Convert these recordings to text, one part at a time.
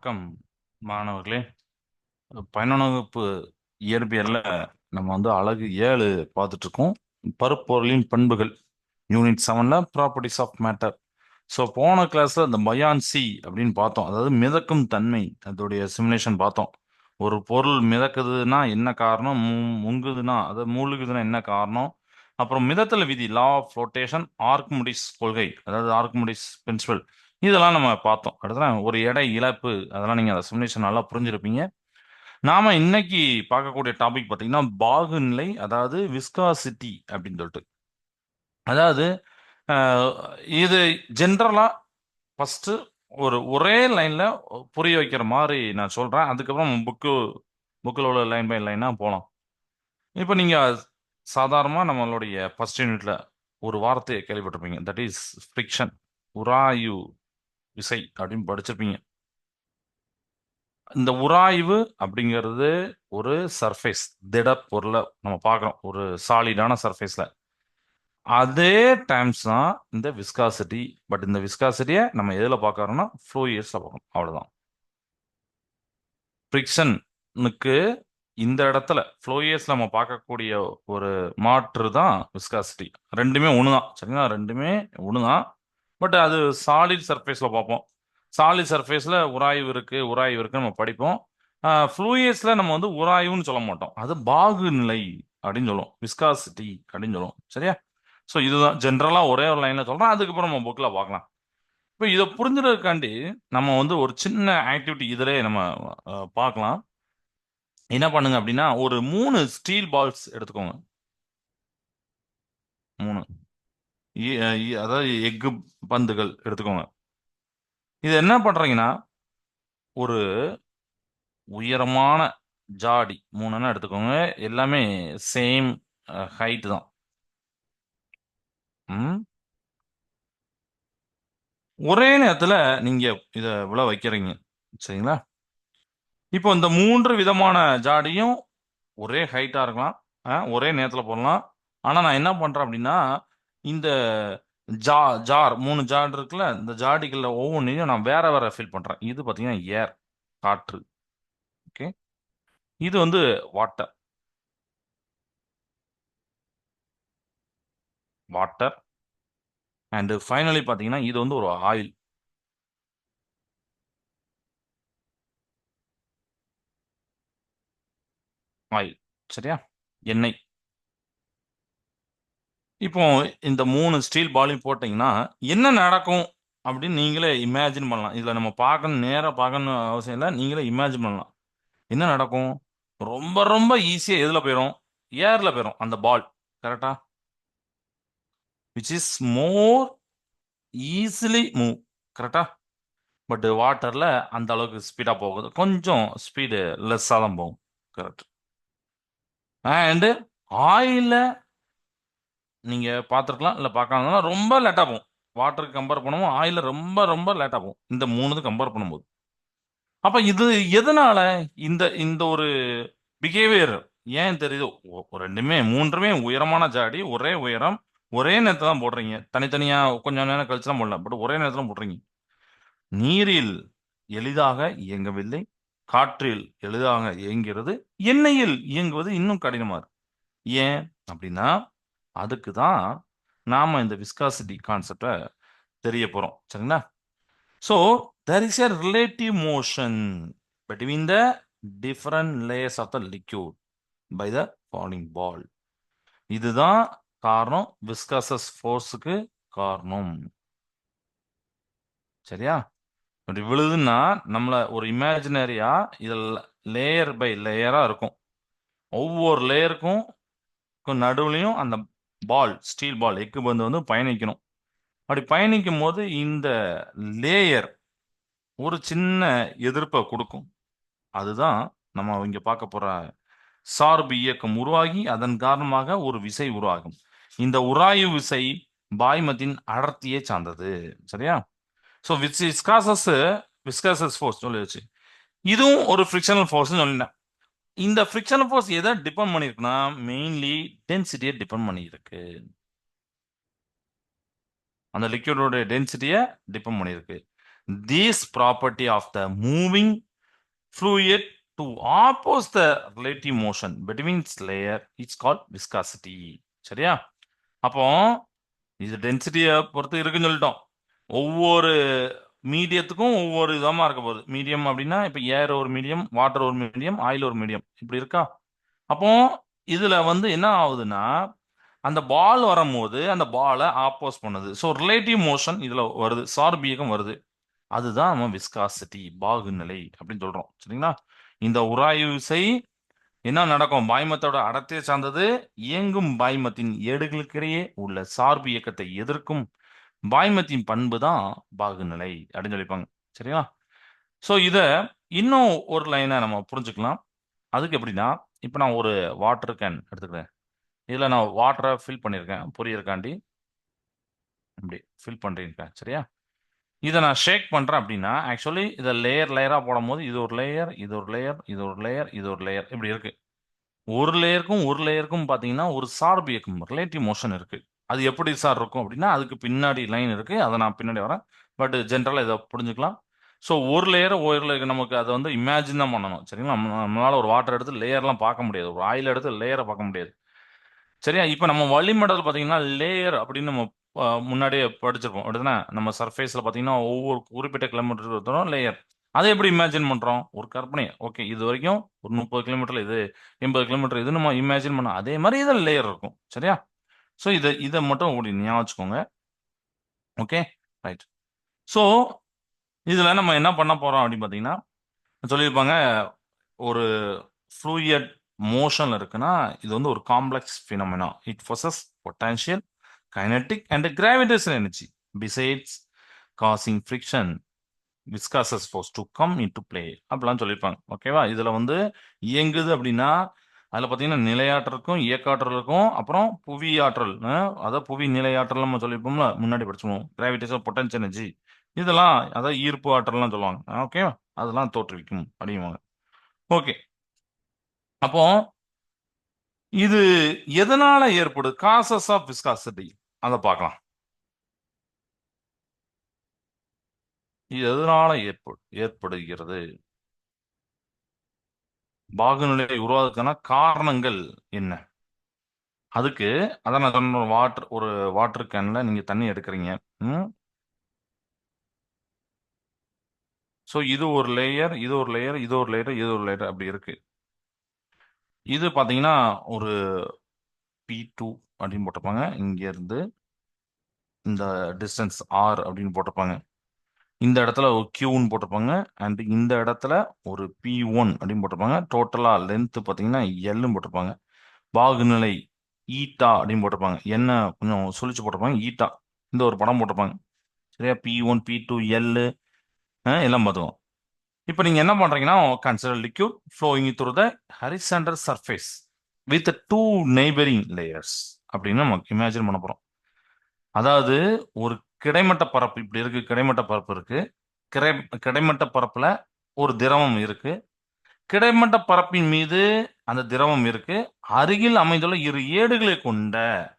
வணக்கம் மாணவர்களே. பயனுணர்வு வகுப்பு இயற்பியல்ல நம்ம அழகு 7 பார்த்துட்டு இருக்கோம். பருப்பொருளின் பண்புகள், யூனிட் 7ல ப்ராப்பர்ட்டிஸ் ஆஃப் மேட்டர். ஸோ போன கிளாஸ்ல இந்த பயான்சி அப்படின்னு பார்த்தோம், அதாவது மிதக்கும் தன்மை, அதோடைய சிமுலேஷன் பார்த்தோம். ஒரு பொருள் மிதக்குதுன்னா என்ன காரணம், முங்குதுன்னா அதாவது மூழ்குதுன்னா என்ன காரணம், அப்புறம் மிதத்தல் விதி, லா ஆஃப் ஃப்ளோட்டேஷன், ஆர்க்மிடிஸ் கொள்கை, அதாவது ஆர்க்மிடிஸ் பிரின்சிபல், இதெல்லாம் நம்ம பார்த்தோம். அடுத்த ஒரு எடை இழப்பு, அதெல்லாம் நீங்க அந்த சிமுலேஷன் நல்லா புரிஞ்சிருப்பீங்க. நாம இன்னைக்கு பார்க்கக்கூடிய டாபிக் பார்த்தீங்கன்னா பாகுநிலை, அதாவது விஸ்காசிட்டி அப்படின்னு சொல்லிட்டு. அதாவது அஹ், இது ஜென்ரலா ஃபர்ஸ்ட் ஒரே லைன்ல புரிய வைக்கிற மாதிரி நான் சொல்றேன். அதுக்கப்புறம் புக்கில் உள்ள லைன் பை லைனா போலாம். இப்போ நீங்க சாதாரணமா நம்மளுடைய ஃபர்ஸ்ட் யூனிட்ல ஒரு வார்த்தையை கேள்விப்பட்டிருப்பீங்க, தட் இஸ் ஃப்ரிக்ஷன், உராய்வு விசை அப்படின்னு படிச்சிருப்பீங்க. இந்த உராய்வு அப்படிங்கிறது ஒரு சர்ஃபேஸ், திட பொருளை நம்ம பார்க்குறோம் ஒரு சாலிடான சர்ஃபேஸ்ல. அதே டைம்ஸ் தான் இந்த விஸ்காசிட்டி. பட் இந்த விஸ்காசிட்டியை நம்ம எதில் பார்க்கறோம்னா ஃப்ளூயிட்ஸில் பார்க்கணும், அவ்வளோதான். ஃப்ரிக்ஷனுக்கு இந்த இடத்துல ஃப்ளூயிட்ஸில் நம்ம பார்க்கக்கூடிய ஒரு மாற்று தான் விஸ்காசிட்டி. ரெண்டுமே ஒன்று தான், சரிங்களா? ரெண்டுமே ஒன்று தான். பட் அது சாலிட் சர்ஃபேஸில் பார்ப்போம். சாலிட் சர்ஃபேஸில் உராய்வு இருக்கு நம்ம படிப்போம். ஃப்ளூயிட்ஸில் நம்ம உராய்வுன்னு சொல்ல மாட்டோம், அது பாகு நிலை அப்படின்னு சொல்லுவோம், விஸ்காசிட்டி அப்படின்னு சொல்லுவோம். சரியா? ஸோ இதுதான் ஜென்ரலாக ஒரே ஒரு லைனில் சொல்கிறேன், அதுக்கப்புறம் நம்ம புக்கில் பார்க்கலாம். இப்போ இதை புரிஞ்சுறதுக்காண்டி நம்ம ஒரு சின்ன ஆக்டிவிட்டி இதிலே நம்ம பார்க்கலாம். என்ன பண்ணுங்க அப்படின்னா, ஒரு 3 ஸ்டீல் பால்ஸ் எடுத்துக்கோங்க. 3 அதாவது எஃகு பந்துகள் எடுத்துக்கோங்க. இது என்ன பண்றீங்கன்னா, ஒரு உயரமான ஜாடி 3 எடுத்துக்கோங்க. எல்லாமே சேம் ஹைட் தான். ம். ஒரே நேரத்துல நீங்க இத விழ வைக்கிறீங்க, சரிங்களா? இப்போ இந்த 3 விதமான ஜாடியும் ஒரே ஹைட்டா இருக்கலாம், ஒரே நேரத்துல போடலாம். ஆனா நான் என்ன பண்றேன் அப்படின்னா, இந்த ஜா ஜார் 3 ஜார் இருக்குல்ல, இந்த ஜாடிகள்ல ஒவ்வொன்றையும் நான் வேற வேற ஃபில் பண்றேன். இது பாத்தீங்கன்னா ஏர், காற்று. ஓகே. இது வாட்டர், வாட்டர். அண்ட் ஃபைனலி பாத்தீங்கன்னா இது ஒரு ஆயில், ஆயில். சரியா? எண்ணெய். இப்போ இந்த 3 ஸ்டீல் பாலையும் போட்டீங்கன்னா என்ன நடக்கும் அப்படின்னு நீங்களே இமேஜின் பண்ணலாம். இதுல நம்ம பார்க்கணும், நேரா பார்க்கணும் அவசியம் இல்லை, நீங்களே இமேஜின் பண்ணலாம் என்ன நடக்கும். ரொம்ப ரொம்ப ஈஸியா எதுல போயிடும்? ஏர்ல போயிடும் அந்த பால். கரெக்டா? Which is more easily move. கரெக்டா? பட் வாட்டர்ல அந்த அளவுக்கு ஸ்பீடா போகுது, கொஞ்சம் ஸ்பீடு லெஸ்ஸா தான் போகும். கரெக்ட். அண்ட் ஆயில நீங்க பார்த்துருக்கலாம், இல்லை பார்க்காம ரொம்ப லேட்டா போகும். வாட்டருக்கு கம்பேர் பண்ணுவோம், ஆயில ரொம்ப ரொம்ப லேட்டா போகும் இந்த 3 கம்பேர் பண்ணும்போது. அப்ப இது எதனால இந்த இந்த ஒரு பிஹேவியர் ஏன் தெரியுது? ரெண்டுமே 3மே உயரமான ஜாடி, ஒரே உயரம், ஒரே நேரத்துல தான் போடுறீங்க. தனித்தனியா கொஞ்சம் நேரம் கழிச்சு தான் போடலாம், பட் ஒரே நேரத்துல போடுறீங்க. நீரில் எளிதாக இயங்கவில்லை, காற்றில் எளிதாக இயங்கிறது, எண்ணெயில் இயங்குவது இன்னும் கடினமா இருக்கு. ஏன் அப்படின்னா, அதுக்கு தான் நாம இந்த விஸ்காசிட்டி கான்செப்டை தெரிய போறோம், சரிங்களா? So there is a relative motion between the different layers of the liquid by the falling ball. இதுதான் காரணம், விஸ்கசஸ் ஃபோர்ஸுக்கு காரணம். சரியா? இப்படி விழுதுன்னா நம்மள ஒரு இமேஜினரியா இதில் லேயர் பை லேயரா இருக்கும். ஒவ்வொரு லேயருக்கும் நடுவுலையும் அந்த பால், ஸ்டீல் பால், எக்கு பந்து பயணிக்கணும். அப்படி பயணிக்கும் போது இந்த லேயர் ஒரு சின்ன எதிர்ப்பை கொடுக்கும். அதுதான் நம்ம இங்க பார்க்க போற சார்பு இயக்கம் உருவாகி அதன் காரணமாக ஒரு விசை உருவாகும். இந்த உராய்வு விசை பாய்மத்தின் அடர்த்தியை சார்ந்தது. சரியா? ஸோ விஸ்காசஸ் ஃபோர்ஸ் சொல்லிடுச்சு. இதுவும் ஒரு ஃப்ரிக்ஷனல் ஃபோர்ஸ் சொல்லிட்டேன். இந்த ஃப்ரிக்ஷனல் ஃபோர்ஸ் எதை டிபெண்ட் பண்ணிருக்குன்னா, மெயின்லி டென்சிட்டியை டிபெண்ட் பண்ணியிருக்கு. அந்த லிக்விடோட டென்சிட்டியை டிபெண்ட் பண்ணியிருக்கு. This property of the moving fluid to oppose the relative motion between its layer is called viscosity. சரியா? அப்போ இது டென்சிட்டியை பொறுத்து இருக்குன்னு சொல்லிட்டோம். ஒவ்வொரு மீடியத்துக்கும் ஒவ்வொரு விதமா இருக்க போகுது. மீடியம் அப்படின்னா இப்ப ஏர் ஒரு மீடியம், வாட்டர் ஒரு மீடியம், ஆயில் ஒரு மீடியம், இப்படி இருக்கா? அப்போ இதுல வந்து என்ன ஆகுதுன்னா, அந்த பால் வரும்போது அந்த பாலை ஆப்போஸ் பண்ணுது. ஸோ ரிலேட்டிவ் மோஷன் இதுல வருது, சார்பியகம் வருது. அதுதான் நம்ம விஸ்காசிட்டி, பாகுநிலை அப்படின்னு சொல்றோம். சரிங்களா? இந்த உராய்வு விசை என்ன நடக்கும்? பாய்மத்தோட அடர்த்தியை சார்ந்தது. இயங்கும் பாய்மத்தின் ஏடுகளுக்கிடையே உள்ள சார்பு இயக்கத்தை எதிர்க்கும் பாய்மத்தின் பண்பு தான் பாகுநிலை அப்படின்னு சொல்லிப்பாங்க. சரிங்களா? ஸோ இத இன்னும் ஒரு லைனை நம்ம புரிஞ்சுக்கலாம். அதுக்கு எப்படின்னா, இப்போ நான் ஒரு வாட்டர் கேன் எடுத்துக்கிறேன். இதுல நான் வாட்டரை ஃபில் பண்ணியிருக்கேன், புரியறக்காண்டி இப்படி ஃபில் பண்ணிருக்கேன். சரியா? இதை நான் ஷேக் பண்றேன் அப்படின்னா, ஆக்சுவலி இதை லேயர் லேயரா போடும் போது இது ஒரு லேயர், இது ஒரு லேயர், இது ஒரு லேயர், இது ஒரு லேயர், இப்படி இருக்கு. ஒரு லேயருக்கும் பாத்தீங்கன்னா ஒரு சார்பு இயக்கம், ரிலேட்டிவ் மோஷன் இருக்கு. அது எப்படி சார் இருக்கும் அப்படின்னா, அதுக்கு பின்னாடி லைன் இருக்கு, அதை நான் பின்னாடி வரேன். பட் ஜென்ரலா இதை புரிஞ்சுக்கலாம். ஸோ ஒரு லேயர் நமக்கு அதை வந்து இமேஜின் தான் பண்ணணும். சரிங்களா? நம்மளால ஒரு வாட்டர் எடுத்து லேயர்லாம் பார்க்க முடியாது, ஒரு ஆயில் எடுத்து லேயரை பார்க்க முடியாது. சரியா? இப்போ நம்ம வளிமண்டல் பார்த்தீங்கன்னா லேயர் அப்படின்னு நம்ம முன்னாடியே படிச்சிருப்போம் அப்படிதானே? நம்ம சர்ஃபேஸில் பார்த்தீங்கன்னா ஒவ்வொரு குறிப்பிட்ட கிலோமீட்டருக்கு தூரம் லேயர். அதை எப்படி இமேஜின் பண்ணுறோம்? ஒரு கற்பனை. ஓகே, இது வரைக்கும் ஒரு 30 கிலோமீட்டர் இது, 80 கிலோமீட்டர் இது, நம்ம இமேஜின் பண்ணோம். அதே மாதிரி இதில் லேயர் இருக்கும். சரியா? ஸோ இதை மட்டும் அப்படி ஞாபகம் வச்சுக்கோங்க. Okay, right. ஸோ இதில் நம்ம என்ன பண்ண போகிறோம் அப்படின்னு பார்த்தீங்கன்னா, சொல்லியிருப்பாங்க ஒரு ஃப்ளூயிட் மோஷன்ல இருக்குன்னா இது வந்து ஒரு complex phenomena. It possess potential, kinetic and gravitational energy besides causing friction viscous force to come into play அப்படிலாம் சொல்லியிருப்பாங்க. ஓகேவா? இதுல வந்து இயங்குது அப்படின்னா அதுல பாத்தீங்கன்னா நிலையாற்றலுக்கும் இயக்காற்றலுக்கும் அப்புறம் புவி ஆற்றல், அதாவது புவி நிலையாற்றல் நம்ம சொல்லியிருப்போம்ல, முன்னாடி படிச்சுவோம். கிராவிடேஷன், பொட்டன்ஷியல் எனர்ஜி, இதெல்லாம் அதாவது ஈர்ப்பு ஆற்றல்லாம் சொல்லுவாங்க. ஓகேவா? அதெல்லாம் தோற்றுவிக்கும் அப்படிங்குவாங்க. ஓகே, அப்போ இது எதனால ஏற்படுது? காசஸ் ஆஃப் விஸ்காசிட்டி அதை பார்க்கலாம். இது எதனால ஏற்படுகிறது? பாகுநிலை உருவாவதற்கான காரணங்கள் என்ன? அதுக்கு அதான் நான் சொன்ன, ஒரு வாட்டர் கேன்ல நீங்க தண்ணி எடுக்கிறீங்க. ஸோ இது ஒரு லேயர், இது ஒரு லேயர், இது ஒரு லேயர், இது ஒரு லேயர், அப்படி இருக்கு. இது பாத்தீங்கன்னா ஒரு P2 அப்படின்னு போட்டிருப்பாங்க. இங்க இருந்து இந்த டிஸ்டன்ஸ் R அப்படின்னு போட்டிருப்பாங்க. இந்த இடத்துல ஒரு Qன்னு போட்டிருப்பாங்க. அண்ட் இந்த இடத்துல ஒரு P1 அப்படின்னு போட்டிருப்பாங்க. டோட்டலா லென்த் பாத்தீங்கன்னா Lன்னு போட்டிருப்பாங்க. பாகுநிலை ஈட்டா அப்படின்னு போட்டிருப்பாங்க. என்ன கொஞ்சம் சுழிச்சு போட்டிருப்பாங்க, ஈட்டா. இந்த ஒரு படம் போட்டிருப்பாங்க. சரியா? P1, P2, L எல்லாம் பார்த்துவோம். இப்போ நீங்க என்ன பண்றீங்கன்னா, consider liquid flowing through the horizontal surface with two neighbouring layers அப்படின்னு நம்ம இமேஜின் பண்ண போறோம். அதாவது ஒரு கிடைமட்ட பரப்பு இப்படி இருக்கு, கிடைமட்ட பரப்பு இருக்கு. கிடை கிடைமட்ட பரப்புல ஒரு திரவம் இருக்கு. கிடைமட்ட பரப்பின் மீது அந்த திரவம் இருக்கு. அருகில் அமைந்துள்ள இரு ஏடுகளை கொண்ட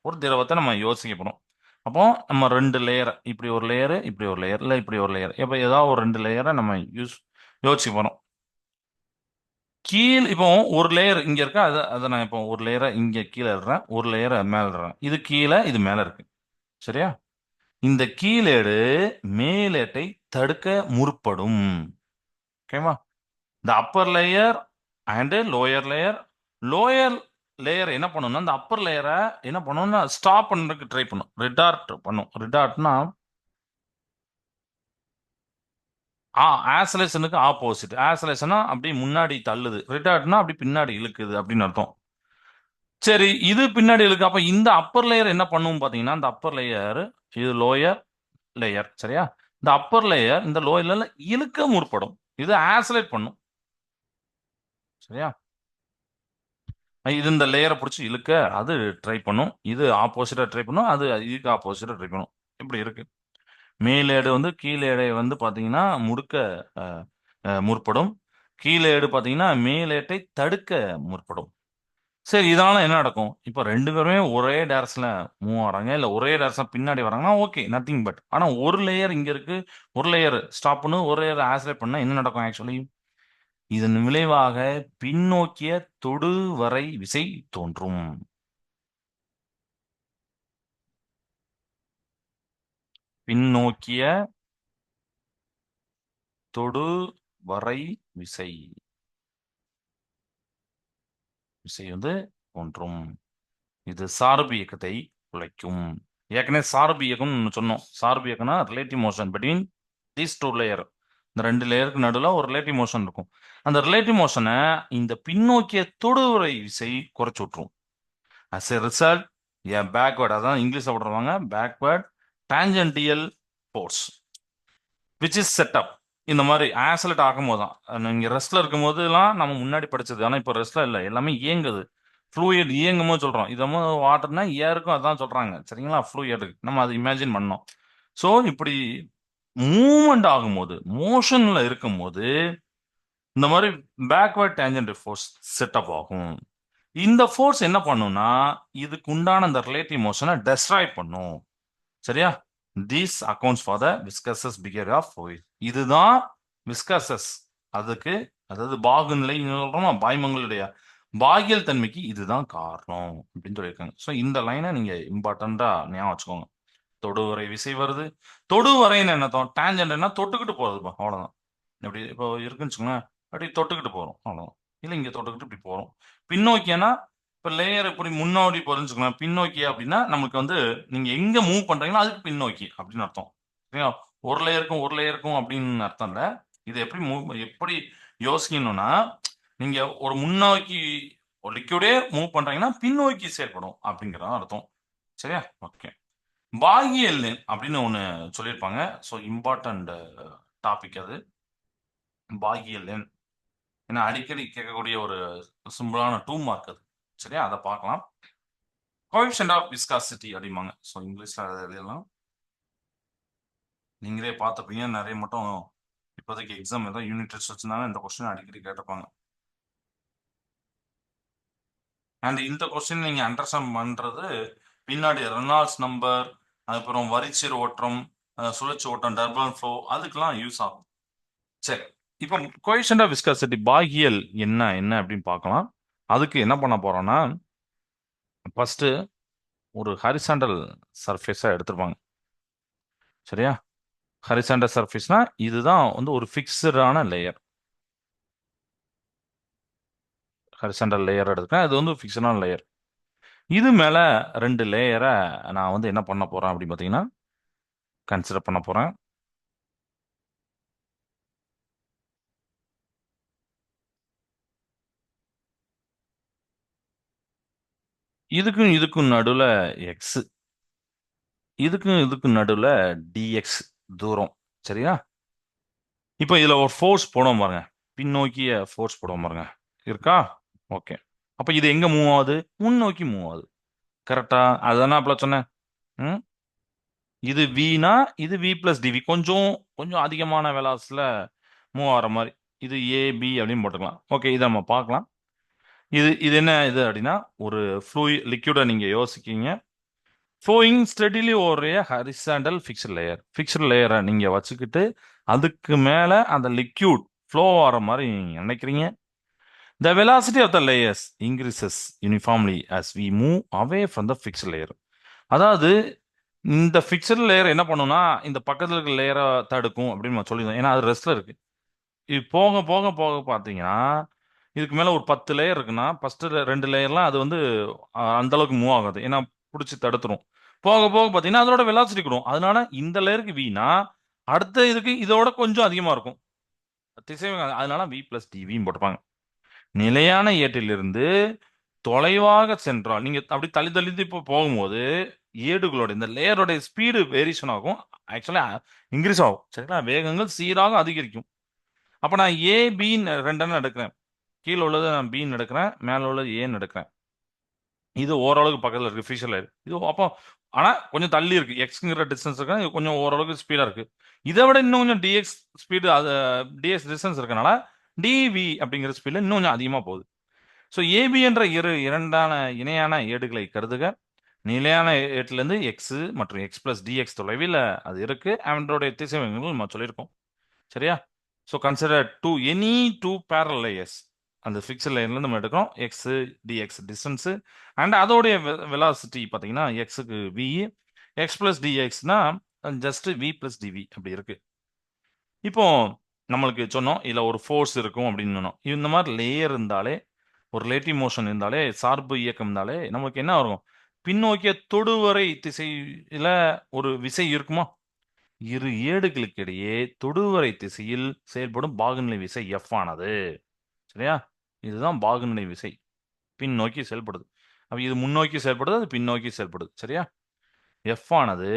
ஒரு திரவத்தை நம்ம யோசிக்க போறோம். அப்போ நம்ம ரெண்டு லேயர், இப்படி ஒரு லேயர், இப்படி ஒரு லேயர், இல்லை இப்படி ஒரு லேயர், இப்போ ஏதாவது ஒரு ரெண்டு லேயரை நம்ம யோசிக்க போறோம். இப்போ ஒரு லேயர் இங்க இருக்கா, அதை நான் இப்போ ஒரு லேயரை இங்க கீழே இடுறேன், ஒரு லேயரை மேல இடுறேன். இது கீழே, இது மேல இருக்கு. சரியா? இந்த கீழேடு மேலேட்டை தடுக்க முற்படும். ஓகேவா? இந்த upper layer and lower layer, lower layer என்ன பண்ணணும்னா இந்த அப்பர் லேயரை என்ன பண்ணணும்னா ஸ்டாப் பண்றதுக்கு ட்ரை பண்ணும், ரிடார்ட் பண்ணும். ரிடார்ட்னா ஆசலேஷனுக்கு ஆப்போசிட். ஆசலேஷனா அப்படி முன்னாடி தள்ளுது, ரிடார்ட்னா அப்படி பின்னாடி இழுக்குது அப்படின்னு அர்த்தம். சரி, இது பின்னாடி இழுக்கு. அப்ப இந்த அப்பர் லேயர் என்ன பண்ணும் பாத்தீங்கன்னா, இந்த அப்பர் லேயர், இது லோயர் லேயர். சரியா? இந்த அப்பர் லேயர் இந்த லோயர்ல இழுக்க முற்படும், இது ஆசலேட் பண்ணும். சரியா? இது இந்த லேயரை பிடிச்சி இழுக்க அது ட்ரை பண்ணும், இது ஆப்போசிட்டா ட்ரை பண்ணும், அது இதுக்கு ஆப்போசிட்டா ட்ரை பண்ணும். இப்படி இருக்கு. மேலேடு வந்து கீழேடை வந்து பாத்தீங்கன்னா முடுக்க முற்படும். கீழேடு பாத்தீங்கன்னா மேலேட்டை தடுக்க முற்படும். சரி, இதனால என்ன நடக்கும்? இப்ப 2 பேருமே ஒரே டைரக்ஷன்ல மூவ் ஆகுறாங்க. இல்ல ஒரே டைரக்ஷன் பின்னாடி வராங்கன்னா, ஓகே. Nothing but. ஆனா ஒரு லேயர் இங்க இருக்கு. ஒரு லேயர் ஸ்டாப் பண்ணு, ஒரு லேயர் ஆக்ஸலரேட் பண்ணா என்ன நடக்கும் ஆக்சுவலி? இதன் விளைவாக பின்னோக்கிய தொடுவரை விசை தோன்றும். பின்னோக்கிய தொடுவரை விசை விசை வந்து தோன்றும். இது சார்பு இயக்கத்தை குலைக்கும். ஏற்கனவே சார்பு இயக்கம்னு ஒண்ணு சொன்னோம். சார்பு இயக்கம்னா relative motion between these two layer. இந்த 2 லேயருக்கு நடுவுல ஒரு ரிலேட்டிவ் மோஷன் இருக்கும். அந்த ரிலேட்டிவ் மோஷனை இந்த பின்னோக்கிய தொடுவுரை விசை குறைச்சு விட்டுரும். As a result, a backward, அதான் இங்கிலீஷ்ல போடுறவங்க backward tangential force which is set up. இந்த மாதிரி ஆக்சலேட் ஆகும்போது தான் நீங்க ரெஸ்ட்ல இருக்கும் போதுலாம் நம்ம முன்னாடி படிச்சது. ஆனா இப்போ ரெஸ்ட்ல இல்லை, எல்லாமே இயங்குது. ஃப்ளூயிட் இயங்கும் போது சொல்றோம். இது வாட்டர்னா ஏருக்கும் அதான் சொல்றாங்க. சரிங்களா? ஃப்ளூயிடுக்கு நம்ம அதை இமேஜின் பண்ணோம். ஸோ இப்படி மூவ்மெண்ட் ஆகும்போது, மோஷன்ல இருக்கும்போது இந்த மாதிரி பேக்வர்ட் டேஞ்சன்ட் ஃபோர்ஸ் செட்டப் ஆகும். இந்த ஃபோர்ஸ் என்ன பண்ணும்னா இதுக்கு உண்டான அந்த ரிலேட்டிவ் மோஷனை டெஸ்ட்ராய் பண்ணும். சரியா? This accounts for the viscous behaviour of fluid. இதுதான் விஸ்கசஸ், அதுக்கு, அதாவது பாகுநிலை சொல்றோமா, பாய்மங்களுடைய பாகியல் தன்மைக்கு இதுதான் காரணம் அப்படின்னு சொல்லியிருக்காங்க. ஸோ இந்த லைனை நீங்க இம்பார்ட்டண்டா ஞாபகம் வச்சுக்கோங்க. தொடுவரை விசை வருது. தொடுவரைன்னு என்னத்தோம்? டேஞ்சன்ட்னா தொட்டுக்கிட்டு போறதுப்பா, அவ்வளவுதான். இப்படி இப்போ இருக்குன்னு வச்சுக்கோங்களேன், அப்படி தொட்டுக்கிட்டு போறோம், அவ்வளவுதான். இல்லை இங்க தொட்டுக்கிட்டு இப்படி போறோம். பின்னோக்கியனா இப்ப லேயர் இப்படி முன்னோடி போறதுன்னு வச்சுக்கோங்களேன். பின்னோக்கி அப்படின்னா நமக்கு வந்து நீங்க எங்க மூவ் பண்றீங்களோ அதுக்கு பின்னோக்கி அப்படின்னு அர்த்தம். சரிங்களா? ஒரு லேயருக்கும் ஒரு லேயருக்கும் அப்படின்னு அர்த்தம் இல்ல. இது எப்படி எப்படி யோசிக்கணும்னா, நீங்க ஒரு முன்னோக்கி ஒரு லிக்விடே மூவ் பண்றீங்கன்னா பின்னோக்கி செயல்படும் அப்படிங்கிற அர்த்தம். சரியா? ஓகே. பாகியல் அப்படின்னு ஒண்ணு சொல்லியிருப்பாங்க. ஸோ இம்பார்ட்டன்ட் டாபிக் அது. பாகியல் எண். ஏன்னா அடிக்கடி கேட்கக்கூடிய ஒரு சிம்பிளான 2 மார்க் அது. சரியா? அதை பார்க்கலாம். கோஎஃபிஷியன்ட் ஆஃப் விஸ்காசிட்டி அப்படிம்பாங்க. ஸோ இங்கிலீஷ்ல அதை எழுதலாம். நீங்களே பார்த்துப்பீங்க. நிறைய மட்டும் இப்போதைக்கு எக்ஸாம் ஏதோ யூனிட் டெஸ்ட் வச்சிருந்தாங்க, இந்த கொஸ்டின் அடிக்கடி கேட்டிருப்பாங்க. அண்ட் இந்த கொஸ்டின் நீங்க அண்டர்ஸ்டாண்ட் பண்றது பின்னாடி ரெனால்ட்ஸ் நம்பர், அதுக்கப்புறம் வரிச்சீர் ஓட்டம், சுழற்சி ஓட்டம், டர்புலன்ட் ஃப்ளோ, அதுக்கெல்லாம் யூஸ் ஆகும். சரி, இப்போ கோஎஃபிஷியன்ட் ஆஃப் விஸ்காசிட்டி பாகியல் என்ன என்ன அப்படின்னு பார்க்கலாம். அதுக்கு என்ன பண்ண போறோம்னா, ஃபர்ஸ்ட் ஒரு ஹரிசாண்டல் சர்ஃபேஸா எடுத்துருப்பாங்க. சரியா? ஹரிசாண்டல் சர்ஃபேஸ்னா இதுதான் வந்து ஒரு ஃபிக்ஸ்டான லேயர். ஹரிசாண்டல் லேயர் எடுத்துக்கேன், இது வந்து ஃபிக்ஸ்டான லேயர். இது மேல 2 லேயரை நான் வந்து என்ன பண்ண போறேன் அப்படின்னு பார்த்தீங்கன்னா கன்சிடர் பண்ண போறேன். இதுக்கும் இதுக்கும் நடுவுல எக்ஸ், இதுக்கும் இதுக்கும் நடுவுல டிஎக்ஸ் தூரம். சரியா? இப்போ இதுல ஒரு ஃபோர்ஸ் போடுவோம் பாருங்க, பின்னோக்கிய ஃபோர்ஸ் போடுவோம் பாருங்க, இருக்கா? ஓகே. அப்ப இது எங்க மூவ் ஆகுது? முன்னோக்கி மூவ் ஆகுது. கரெக்டா? அதுதானே அப்பல சொன்னேன். ம்? இது வினா இது வி பிளஸ் டிவி, கொஞ்சம் கொஞ்சம் அதிகமான வெலாசில மூவ் ஆகிற மாதிரி. இது ஏ பி அப்படின்னு போட்டுக்கலாம். ஓகே, இதை நம்ம பார்க்கலாம். இது இது என்ன இது அப்படின்னா, ஒரு லிக்யூடை நீங்க யோசிக்கீங்க. ஃப்ளோயிங் ஸ்டெடிலி ஓவர் ஏ ஹரிசாண்டல் ஃபிக்ஸ்ட் லேயர். ஃபிக்ஸ்ட் லேயரை நீங்க வச்சுக்கிட்டு அதுக்கு மேல அந்த லிக்யூட் ஃப்ளோ ஆகிற மாதிரி நீங்க நினைக்கிறீங்க. The velocity of the layers increases uniformly as we move away from the fixed layer. அதாவது இந்த ஃபிக்ஸ்ட் லேயர் என்ன பண்ணும்னா இந்த பக்கத்துல இருக்க லேயரை தடுக்கும் அப்படின்னு நம்ம சொல்லியிருந்தோம். ஏன்னா அது ரெஸ்ட்ல இருக்கு. இது போக போக போக பார்த்தீங்கன்னா இதுக்கு மேல ஒரு 10 லேயர் இருக்குன்னா ஃபர்ஸ்ட் 2 லேயர்லாம் அது வந்து அந்த அளவுக்கு மூவ் ஆகாது. ஏன்னா பிடிச்சி தடுத்துரும். போக போக பார்த்தீங்கன்னா அதோட வெலாசிட்டி கூடும். அதனால இந்த லேயருக்கு வீணா அடுத்த இதுக்கு இதோட கொஞ்சம் அதிகமா இருக்கும் திசைவேகம். அதனால வி பிளஸ் டிவின்னு போட்டுப்பாங்க. நிலையான ஏட்டிலிருந்து தொலைவாக சென்றால் நீங்க அப்படி தள்ளி தள்ளி இப்போ போகும்போது ஏடுகளோட இந்த லேயரோட ஸ்பீடு வேரியேஷன் ஆகும். ஆக்சுவலா இன்க்ரீஸ் ஆகும். சரிங்களா? வேகங்கள் சீராக அதிகரிக்கும். அப்ப நான் ஏ பின்னு ரெண்டெண்ணம் எடுக்கிறேன். கீழே உள்ளது நான் பின்னு எடுக்கிறேன், மேல உள்ளது ஏன்னு எடுக்கிறேன். இது ஓரளவுக்கு பக்கத்துல இருக்கு ஃபிஷர் லேயர். இது அப்போ ஆனா கொஞ்சம் தள்ளி இருக்கு. எக்ஸ்ங்கிற டிஸ்டன்ஸ் இருக்கு, இது கொஞ்சம் ஓரளவுக்கு ஸ்பீடா இருக்கு. இதை விட இன்னும் கொஞ்சம் டிஎக்ஸ் ஸ்பீடு, அது டிஎக்ஸ் டிஸ்டன்ஸ் இருக்கனால டிவி அப்படிங்கிற ஸ்பீட்ல இன்னும் கொஞ்சம் அதிகமா போகுது. ஸோ ஏபி என்ற இரண்டான இணையான ஏடுகளை கருதுக. நிலையான ஏட்டிலிருந்து எக்ஸ் மற்றும் எக்ஸ் பிளஸ் டிஎக்ஸ் தொலைவில் அது இருக்கு. அவனுடைய திசைவேகங்கள் நம்ம சொல்லியிருக்கோம். சரியா? So consider two any two parallel layers. அந்த ஃபிக்ஸ்ட் லைன்லேருந்து நம்ம எடுக்கிறோம் எக்ஸ் டிஎக்ஸ் டிஸ்டன்ஸு. அண்ட் அதோடைய வெலாசிட்டி பார்த்தீங்கன்னா எக்ஸுக்கு வி, எக்ஸ் பிளஸ் டிஎக்ஸ்னா ஜஸ்ட் வி பிளஸ் டிவி அப்படி இருக்கு. இப்போ நம்மளுக்கு சொன்னோம் இதில் ஒரு ஃபோர்ஸ் இருக்கும் அப்படின்னு சொன்னோம். இந்த மாதிரி லேயர் இருந்தாலே, ஒரு ரிலேட்டிவ் மோஷன் இருந்தாலே, சார்பு இயக்கம் இருந்தாலே நமக்கு என்ன வரும்? பின்னோக்கிய தொடுவரை திசையில ஒரு விசை இருக்குமா? இரு ஏடுகளுக்கு இடையே தொடுவரை திசையில் செயல்படும் பாகுநிலை விசை எஃப் ஆனது. சரியா? இதுதான் பாகுநிலை விசை. பின்னோக்கி செயல்படுது. அப்ப இது முன்னோக்கி செயல்படுது, அது பின்னோக்கி செயல்படுது. சரியா? எஃப் ஆனது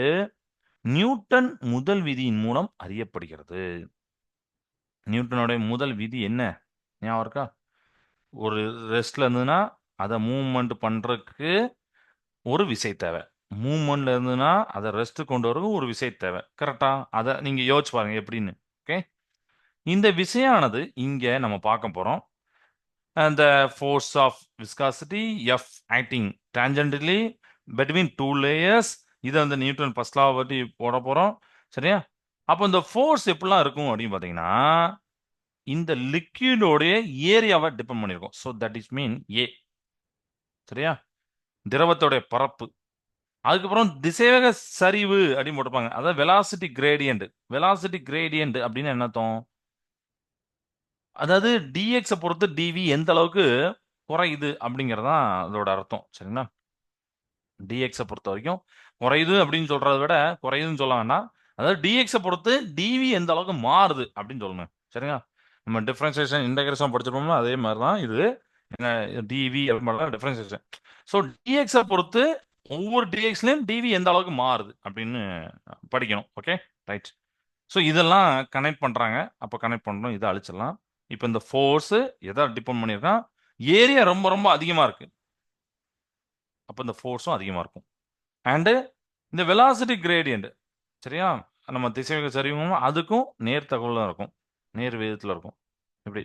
நியூட்டன் முதல் விதியின் மூலம் அறியப்படுகிறது. நியூட்டனுடைய முதல் விதி என்ன ஞாபகம் இருக்கா? ஒரு ரெஸ்ட்ல இருந்ததுன்னா அதை மூவ்மெண்ட் பண்றதுக்கு ஒரு விசை தேவை. மூவ்மெண்ட்ல இருந்ததுன்னா அதை ரெஸ்ட் கொண்டு வரதுக்கு ஒரு விசை தேவை. கரெக்டா? அதை நீங்க யோசிச்சு பாருங்க எப்படின்னு. ஓகே, இந்த விசையானது இங்க நம்ம பார்க்க போறோம். அந்த force of viscosity F acting tangentially between two layers. இதை வந்து நியூட்டன் ஃபர்ஸ்ட் லா பற்றி போட போறோம். சரியா? அப்போ இந்த ஃபோர்ஸ் எப்படிலாம் இருக்கும் அப்படின்னு பார்த்தீங்கன்னா, இந்த லிக்விடோடைய ஏரியாவை டிபெண்ட் பண்ணியிருக்கோம். ஸோ தட் இஸ் மீன் ஏ. சரியா? திரவத்தோடைய பரப்பு. அதுக்கப்புறம் திசைவேக சரிவு அப்படின்னு போட்டிருப்பாங்க. அதாவது வெலாசிட்டி கிரேடியன்ட். வெலாசிட்டி கிரேடியன்ட் அப்படின்னு என்ன அர்த்தம்? அதாவது டிஎக்ஸை பொறுத்து டிவி எந்த அளவுக்கு குறையுது அப்படிங்கிறதான் அதோட அர்த்தம். சரிங்களா? டிஎக்ஸை பொறுத்த வரைக்கும் குறையுது அப்படின்னு சொல்றதை விட குறையுதுன்னு சொல்ல வேண்டாம். அதாவது டிஎக்ஸை பொறுத்து டிவி எந்த அளவுக்கு மாறுது அப்படின்னு சொல்லணும். சரிங்களா? நம்ம டிஃபரன்சியேஷன் இன்டகிரேஷன் படிச்சிருப்போம்னா அதே மாதிரி தான் இது. டிவி அப்படின்னு டிஃபரன்சியேஷன். ஸோ டிஎக்ஸை பொறுத்து ஒவ்வொரு டிஎக்ஸ்லையும் டிவி எந்த அளவுக்கு மாறுது அப்படின்னு படிக்கணும். Okay, right. ஸோ இதெல்லாம் கனெக்ட் பண்ணுறாங்க. அப்போ கனெக்ட் பண்ணுறோம், இதை அழிச்சிடலாம். இப்போ இந்த ஃபோர்ஸு எதை டிபெண்ட் பண்ணியிருக்கான்? ஏரியா ரொம்ப ரொம்ப அதிகமாக இருக்கு. அப்போ இந்த ஃபோர்ஸும் அதிகமாக இருக்கும். அண்டு இந்த வெலாசிட்டி கிரேடியன்ட். சரியா? நம்ம திசைவேக சரிவும் அதுக்கும் நேர் தகவல் இருக்கும், நேர் விதத்தில் இருக்கும். இப்படி.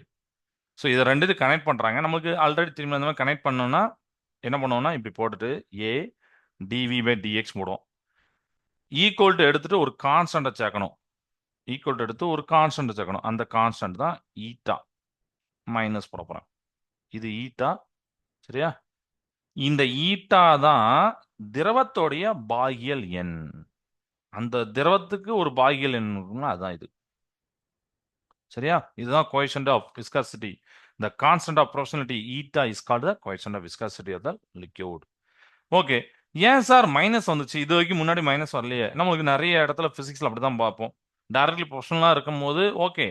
ஸோ இதை ரெண்டு இது கனெக்ட் பண்ணுறாங்க. நமக்கு ஆல்ரெடி திரும்ப இந்த மாதிரி கனெக்ட் பண்ணோம்னா என்ன பண்ணுவோம்னா இப்படி போட்டுட்டு ஏ டிவி பை டிஎக்ஸ் போடுவோம். ஈக்குவல் டு எடுத்துட்டு ஒரு கான்ஸ்டன்ட்டை சேர்க்கணும். ஈக்குவல் டு எடுத்து ஒரு கான்ஸ்டன்ட் சேர்க்கணும். அந்த கான்ஸ்டன்ட் தான் ஈட்டா. மைனஸ் போட போகிறேன். இது ஈட்டா. சரியா? இந்த ஈட்டா தான் திரவத்தோடைய பாகியல் எண். அந்த திரவத்துக்கு ஒரு பாகியல் எண் இருக்குன்னா அதுதான் இது. சரியா? இதுதான் coefficient of viscosity. The constant of proportionality eta is called the coefficient of viscosity of the liquid. Okay, ஏன் சார் மைனஸ் வந்துச்சு? இது வரைக்கும் முன்னாடி மைனஸ் வரலையே. நம்மளுக்கு நிறைய இடத்துல பிசிக்ஸ்ல அப்படிதான் பார்ப்போம். டைரக்ட்லி ப்ரொஃபஷனலாக இருக்கும் போது ஓகே,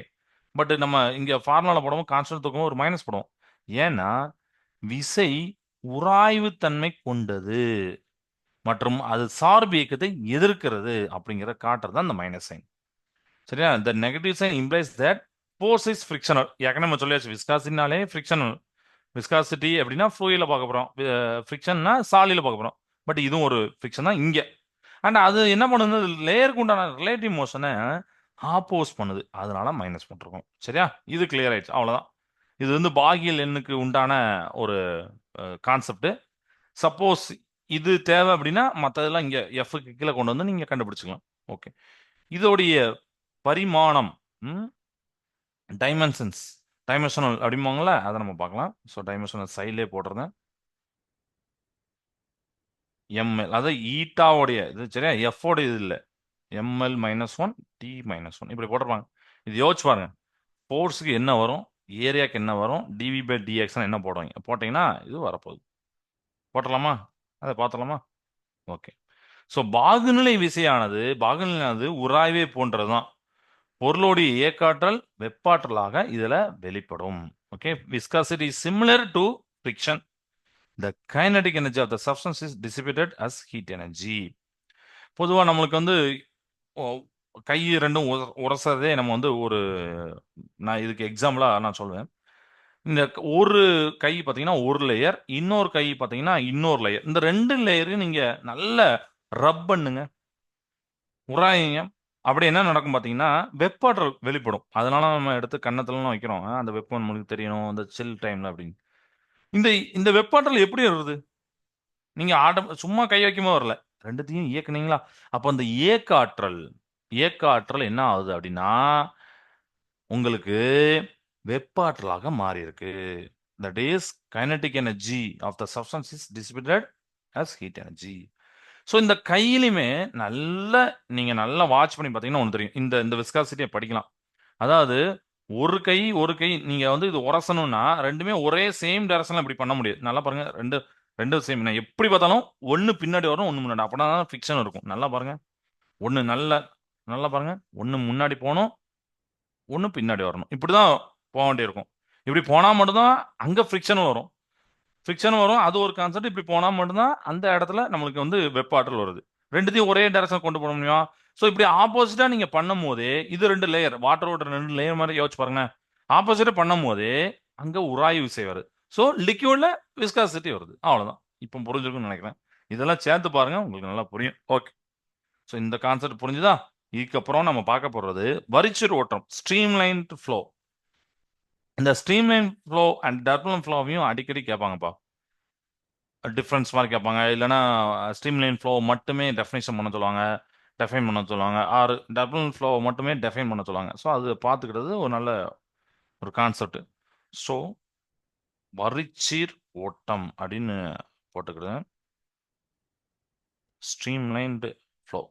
பட் நம்ம இங்க ஃபார்முலா போடுவோம், கான்ஸ்டன்ட் தூக்கும் ஒரு மைனஸ் போடுவோம். ஏன்னா விசை உராய்வு தன்மை கொண்டது மற்றும் அது சார்பு இயக்கத்தை எதிர்க்கிறது அப்படிங்கிற காட்டுறது தான் இந்த மைனஸ் சைன். சரியா? இந்த negative sign implies that force is frictional. ஏற்கனவே நம்ம சொல்லியாச்சு, விஸ்காசிட்டினாலே ஃப்ரிக்ஷனல். விஸ்காசிட்டி அப்படின்னா ஃப்ளூயில பார்க்க போறோம், ஃப்ரிக்ஷன்னா சாலியில பார்க்க போறோம். பட் இதுவும் ஒரு ஃப்ரிக்ஷன் தான் இங்க. அண்ட் அது என்ன பண்ணுது? லேயருக்கு உண்டான ரிலேட்டிவ் மோஷனை ஆப்போஸ் பண்ணுது. அதனால மைனஸ் போட்டிருக்கோம். சரியா? இது கிளியர் ஆயிடுச்சு. அவ்வளவுதான். இது வந்து பாகியல் எண்ணுக்கு உண்டான ஒரு கான்செப்ட். சப்போஸ் இது தேவை அப்படின்னா மற்றதெல்லாம் இங்க எஃப்க்கு கீழே கொண்டு வந்து நீங்க கண்டுபிடிச்சிக்கலாம். ஓகே, இதோடைய பரிமாணம், டைமென்ஷன்ஸ், டைமென்ஷனல் அப்படிம்பாங்கள, அதை நம்ம பார்க்கலாம். ஸோ டைமென்ஷனல் சைட்லேயே போடுறேன். எம்எல் அதாவது ஈட்டாவுடைய இது. சரியா? எஃபோட இது இல்லை. எம்எல் -1 டி -1 இப்படி போட்டிருப்பாங்க. இது யோசிச்சு பாருங்க. ஃபோர்ஸுக்கு என்ன வரும், ஏரியாக்கு என்ன வரும், டிவி பை டிஎக்ஸ் என்ன போடுவாங்க. போட்டிங்கன்னா இது வரப்போகுது. போட்டலாமா? அதை பார்த்தலாமா? ஓகே. ஸோ பாகுநிலையானது உராய்வே போன்றது தான். பொருளோடைய இயக்காற்றல் வெப்பாற்றலாக இதுல வெளிப்படும். Okay, viscosity similar to friction. The kinetic energy of the substance is dissipated as heat energy. பொதுவாக நம்மளுக்கு வந்து கை ரெண்டும் உரசதே நம்ம வந்து ஒரு, நான் இதுக்கு எக்ஸாம்பிளாக நான் சொல்லுவேன். இந்த ஒரு கை பார்த்தீங்கன்னா ஒரு லேயர், இன்னொரு கை பார்த்தீங்கன்னா இன்னொரு லேயர். இந்த ரெண்டு லேயரையும் நீங்கள் நல்ல ரப் பண்ணுங்க, உராயிங்க. அப்படி என்ன நடக்கும் பார்த்தீங்கன்னா வெப்பாற்றல் வெளிப்படும். அதனால நம்ம எடுத்து கன்னத்துலலாம் வைக்கிறோம். அந்த வெப்பம் நம்மளுக்கு தெரியணும் அந்த சில் டைமில் அப்படின்னு. இந்த இந்த வெப்பாற்றல் எப்படி வருது? நீங்க சும்மா கை வைக்கும்போது வரல. 2த்தையும் இயக்குனீங்களா? அப்ப அந்த இயக்க ஆற்றல் என்ன ஆகுது அப்படின்னா, உங்களுக்கு வெப்ப ஆற்றலாக மாறியிருக்கு. That is kinetic energy of the substance is dissipated as heat energy. So இந்த கையிலுமே நீங்க நல்லா வாட்ச் பண்ணி பார்த்தீங்கன்னா ஒண்ணு தெரியும். இந்த இந்த விஸ்காசிட்டிய படிக்கலாம். அதாவது ஒரு கை நீங்க வந்து இது உரசணும்னா 2மே ஒரே சேம் டைரக்ஷன்ல இப்படி பண்ண முடியாது. நல்லா பாருங்க. 2 சேம். நான் எப்படி பார்த்தாலும் ஒண்ணு பின்னாடி வரும், ஒண்ணு முன்னாடி. அப்பனா தான் ஃபிக்ஷன் இருக்கும். நல்லா பாருங்க. ஒண்ணு நல்லா பாருங்க. ஒண்ணு முன்னாடி போணும், ஒண்ணு பின்னாடி வரணும். இப்படிதான் போ வேண்டியிருக்கும். இப்படி போனா மட்டும் தான் அங்க ஃபிரிக்ஷன் வரும். அது ஒரு கான்செப்ட். இப்படி போனா மட்டும் தான் அந்த இடத்துல நம்மளுக்கு வந்து வெப்ப ஆற்றல் வருது. 2த்தையும் ஒரே டைரக்ஷன் கொண்டு போக முடியும். ஸோ இப்படி ஆப்போசிட்டா நீங்க பண்ணும்போதே, இது 2 லேயர். வாட்டரோட 2 லேயர் மாரி யோசிச்சு பாருங்களேன். ஆப்போசிட்டா பண்ணும்போதே, அங்க உராய்வு விசை வருது. ஸோ லிக்விட்ல விஸ்காசிட்டி வருது. அவ்வளவுதான். இப்ப புரிஞ்சிருக்கும்னு நினைக்கிறேன். இதெல்லாம் சேர்த்து பாருங்க. உங்களுக்கு நல்லா புரியும். ஓகே. ஸோ இந்த கான்செப்ட் புரிஞ்சுதா? இதுக்கப்புறம் நம்ம பார்க்க போறது வரிச்சீர் ஓட்டம். ஸ்ட்ரீம்லைன்ட் ஃப்ளோ. இந்த ஸ்ட்ரீம்லைன் ஃப்ளோ அண்ட் டர்புலன்ட் ஃப்ளோவையும் அடிக்கடி கேட்பாங்கப்பா. டிஃபரன்ஸ் மாரி கேட்பாங்க. இல்லன்னா ஸ்ட்ரீம்லைன் ஃப்ளோ மட்டுமே டெஃபினிஷன் பண்ண சொல்லுவாங்க. டெஃபைன் பண்ண சொல்லுவாங்க. ஆர் டர்புலன்ட் ஃப்ளோ மட்டுமே டெஃபைன் பண்ண சொல்லுவாங்க. ஸோ அது பார்த்துக்கிறது ஒரு நல்ல ஒரு கான்செப்ட். ஸோ வரிச்சீர் ஓட்டம் அப்படின்னு போட்டுக்கிறேன். Streamlined flow.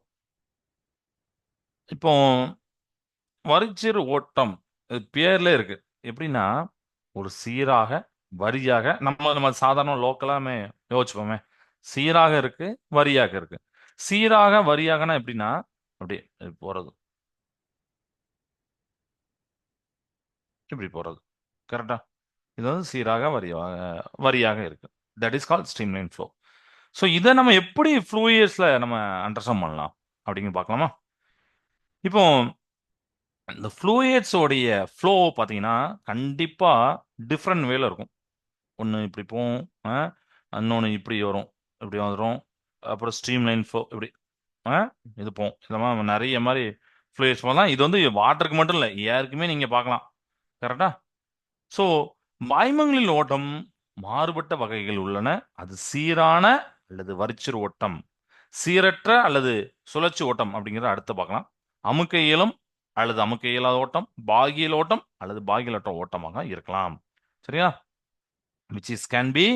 இப்போ வரிச்சீர் ஓட்டம் இது பேர்ல இருக்கு. எப்படின்னா ஒரு சீராக வரியாக நம்ம நம்ம சாதாரண லோக்கலாமே யோசிச்சுப்போமே. சீராக இருக்கு, வரியாக இருக்கு. சீராக வரியாகனா எப்படின்னா அப்படி போறது, இப்படி போறது. கரெக்டா? இது வந்து சீராக வரியாக இருக்கு. That is called streamline flow. So இதை நம்ம எப்படி ஃப்ளூயியர்ஸ்ல நம்ம அண்டர்ஸ்டாண்ட் பண்ணலாம் அப்படிங்க பார்க்கலாமா? இப்போ இந்த ஃப்ளூயிட்ஸோடைய ஃப்ளோ பார்த்தீங்கன்னா கண்டிப்பா டிஃப்ரெண்ட் வேல இருக்கும். ஒண்ணு இப்படி போகும். அ இன்னொன்னு இப்படி வரும். இப்படி வரும். அப்புறம் ஸ்ட்ரீம்லைன் ஃப்ளோ இப்படி அ இது போகும். இந்த மாரி நெறைய மாரி ஃப்ளூயிட்ஸ் போலாம். இது வந்து வாட்டருக்கு மட்டும் இல்ல. ஏருக்குமே நீங்க பார்க்கலாம். கரெக்ட்டா? ஸோ வாய்மங்களின் ஓட்டம் மாறுபட்ட வகைகள் உள்ளன. அது சீரான அல்லது வரிச்சீர் ஓட்டம், சீரற்ற அல்லது சுழற்சி ஓட்டம் அப்படிங்கிறத அடுத்து பார்க்கலாம். அமுக்க இயலும் அல்லது அமுக்க இயலாத ஓட்டம், பாகியல் ஓட்டம் அல்லது பாகியலற்ற ஓட்டமாக இருக்கலாம். சரியா? which is can be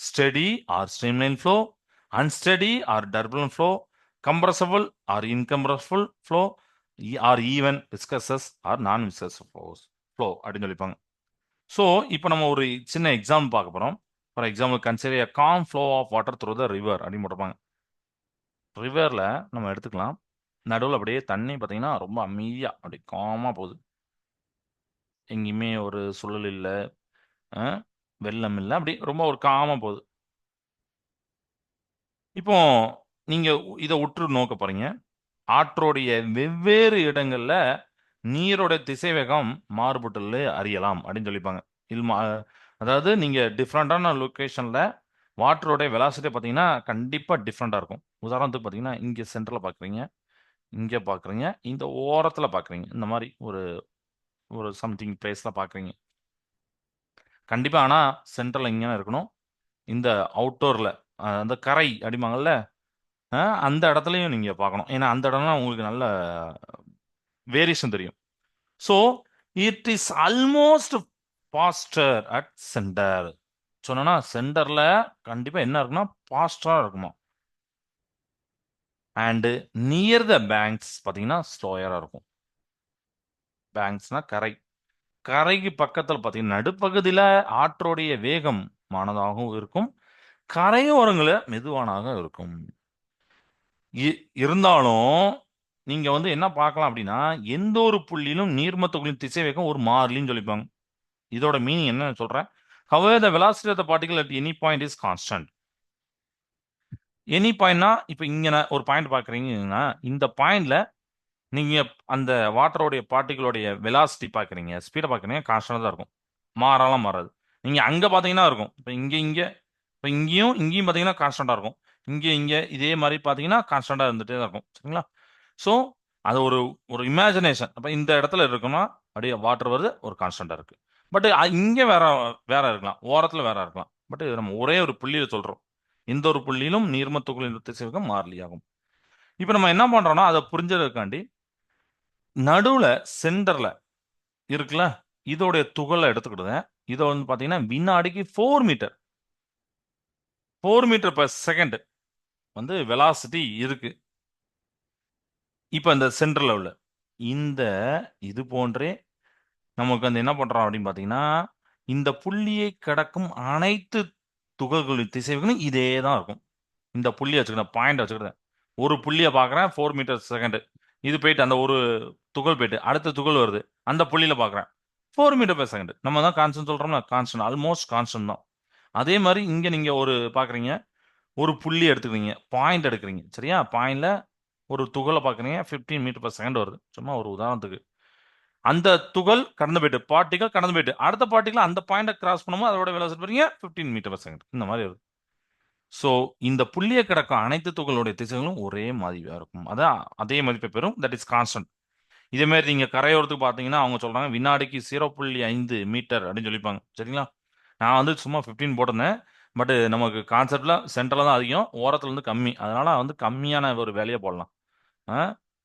steady or streamline flow, unsteady or turbulent flow, compressible or incompressible flow, or even viscous or non-viscous flow அப்படின்னு சொல்லிப்பாங்க. ஸோ இப்போ நம்ம ஒரு சின்ன எக்ஸாம்பிள் பார்க்க போகிறோம். For example consider a calm flow of water through the river அப்படின்னு போட்டிருப்பாங்க. ரிவரில் நம்ம எடுத்துக்கலாம். நடுவில் அப்படியே தண்ணி பார்த்தீங்கன்னா ரொம்ப அமைதியாக அப்படி காமாக போகுது. எங்கேயுமே ஒரு சுழல் இல்லை, வெள்ளம் இல்லை, அப்படி ரொம்ப ஒரு காமாக போகுது. இப்போ நீங்க இதை உற்று நோக்க போறீங்க. ஆற்றோடைய வெவ்வேறு இடங்கள்ல நீரோட திசைவேகம் மாறுபட்டுள்ளது அறியலாம் அப்படின்னு சொல்லிப்பாங்க. இது அதாவது நீங்க டிஃப்ரெண்டான லொக்கேஷன்ல வாட்டரோட வெலாசிட்டி பார்த்தீங்கன்னா கண்டிப்பா டிஃப்ரெண்டா இருக்கும். உதாரணத்துக்கு பார்த்தீங்கன்னா இங்க சென்டர்ல பார்க்குறீங்க, இங்க பார்க்குறீங்க, இந்த ஓரத்துல பார்க்குறீங்க. இந்த மாதிரி ஒரு ஒரு சம்திங் பிளேஸ்ல பார்க்குறீங்க. கண்டிப்பா ஆனா சென்டர்ல இங்கே இருக்கணும். இந்த அவுட்டோர்ல அந்த கரை அடிமாங்கல்ல, அந்த இடத்துலையும் நீங்க பார்க்கணும். ஏன்னா அந்த இடம்லாம் உங்களுக்கு நல்ல வேரியேஷன் தெரியும். So it is almost pastor at centre. சொன்னா சென்டர்ல கண்டிப்பா என்ன இருக்குன்னா பாஸ்டரா இருக்குமா. அண்ட் நியர் த பேங்க்ஸ் பார்த்தீங்கன்னா ஸ்லோயரா இருக்கும். பேங்க்ஸ்னா கரை. கரைக்கு பக்கத்தில் பார்த்தீங்கன்னா நடுப்பகுதியில் ஆற்றோடைய வேகம் மானதாகவும் இருக்கும், கரையோரங்கள மெதுவானாக இருக்கும். இருந்தாலும் நீங்க வந்து என்ன பார்க்கலாம் அப்படின்னா எந்த ஒரு புள்ளியிலும் நீர்மத்துகளின் திசைவேகம் ஒரு மாறிலின்னு சொல்லிப்பாங்க. இதோட மீனிங் என்ன சொல்றேன். however the velocity of the particle at any point is constant. Any பாயிண்ட்னா இப்போ இங்க ஒரு பாயிண்ட் பார்க்குறீங்கன்னா இந்த பாயிண்ட்ல நீங்க அந்த வாட்டரோடைய பார்ட்டிகளோடைய வெலாசிட்டி பார்க்குறீங்க, ஸ்பீடை பார்க்குறீங்க, கான்ஸ்டன்டாக தான் இருக்கும். மாறலாம் மாறாது. நீங்க அங்க பார்த்தீங்கன்னா இருக்கும். இப்போ இங்க இப்போ இங்கேயும் பார்த்தீங்கன்னா கான்ஸ்டன்டா இருக்கும். இங்க இதே மாதிரி பார்த்தீங்கன்னா கான்ஸ்டன்டா இருந்துட்டே தான் இருக்கும். சரிங்களா? ஸோ அது ஒரு ஒரு இமேஜினேஷன். அப்போ இந்த இடத்துல இருக்குன்னா அப்படியே வாட்டர் வருது, ஒரு கான்ஸ்டன்டா இருக்கு. பட் இங்க வேற வேற இருக்கலாம், ஓரத்துல வேற இருக்கலாம். பட் நம்ம ஒரே ஒரு புள்ளியில சொல்றோம். எந்த ஒரு புள்ளியிலும் நீர்ம துகளின் திசைவேகம் மாறிலியாகும். இப்ப நம்ம என்ன பண்றோம்னா, அத புரிஞ்சதுக்காண்டி நடுவுல சென்டர்ல இருக்குல்ல, இதோடைய துகள எடுத்துக்கிடுங்க. இத வந்து பார்த்தீங்கன்னா, வினாடிக்கு 4 மீட்டர். 4 மீட்டர் பெர் செகண்ட் வந்து வெலாசிட்டி இருக்கு. இப்ப இந்த சென்டர்ல உள்ள இந்த இது போன்றே நமக்கு வந்து என்ன பண்றோம் அப்படின்னு பார்த்தீங்கன்னா, இந்த புள்ளியை கடக்கும் அனைத்து துகள்களின் திசைவேகங்களும் இதே தான் இருக்கும். இந்த புள்ளிய வச்சுக்கிட்டேன், பாயிண்ட் வச்சுக்கிட்டேன். ஒரு புள்ளிய பார்க்குறேன் 4 மீட்டர் செகண்ட். இது போயிட்டு அந்த ஒரு துகள் போயிட்டு, அடுத்த துகள் வருது. அந்த புள்ளியில பார்க்குறேன். 4 மீட்டர் பெர் செகண்ட். நம்ம தான் கான்ஸ்டன்ட் சொல்றோம்ல, கான்ஸ்டன்ட். ஆல்மோஸ்ட் கான்ஸ்டன்ட் தான். அதே மாரி இங்க நீங்க ஒரு பார்க்குறீங்க. ஒரு புள்ளி எடுத்துக்கிறீங்க. பாயிண்ட் எடுக்குறீங்க. சரியா? பாயிண்ட்ல ஒரு துகள பார்க்குறீங்க. 15 மீட்டர் பெர் செகண்ட் வருது. சும்மா ஒரு உதாரணத்துக்கு. அந்த துகள் கடந்து போயிட்டு, பார்ட்டிகிள் கடந்து போயிட்டு, அடுத்த பார்ட்டிகிள் அந்த பாயிண்ட்ட கிராஸ் பண்ணும்போது அதோட வெலாசிட்டி பாத்தீங்க 15 மீட்டர் பெர் செகண்ட். இந்த மாரி வருது. ஸோ, இந்த புள்ளிய கடக்கும் அனைத்து துகளுடைய திசைகளும் ஒரே மாதிரியா இருக்கும். அதான் அதே மதிப்பை பெறும். That is constant. இதே மாரி நீங்க கரையோரத்துக்கு பார்த்தீங்கன்னா, அவங்க சொல்றாங்க வினாடிக்கு 0.5 மீட்டர் அப்படின்னு சொல்லிப்பாங்க. சரிங்களா? நான் வந்து சும்மா 15 போட்டிருந்தேன். பட் நமக்கு கான்செப்ட்ல சென்டர்ல தான் அதிகம். ஓரத்துல வந்து கம்மி. அதனால வந்து கம்மியான ஒரு வேலைய போடலாம். ஆ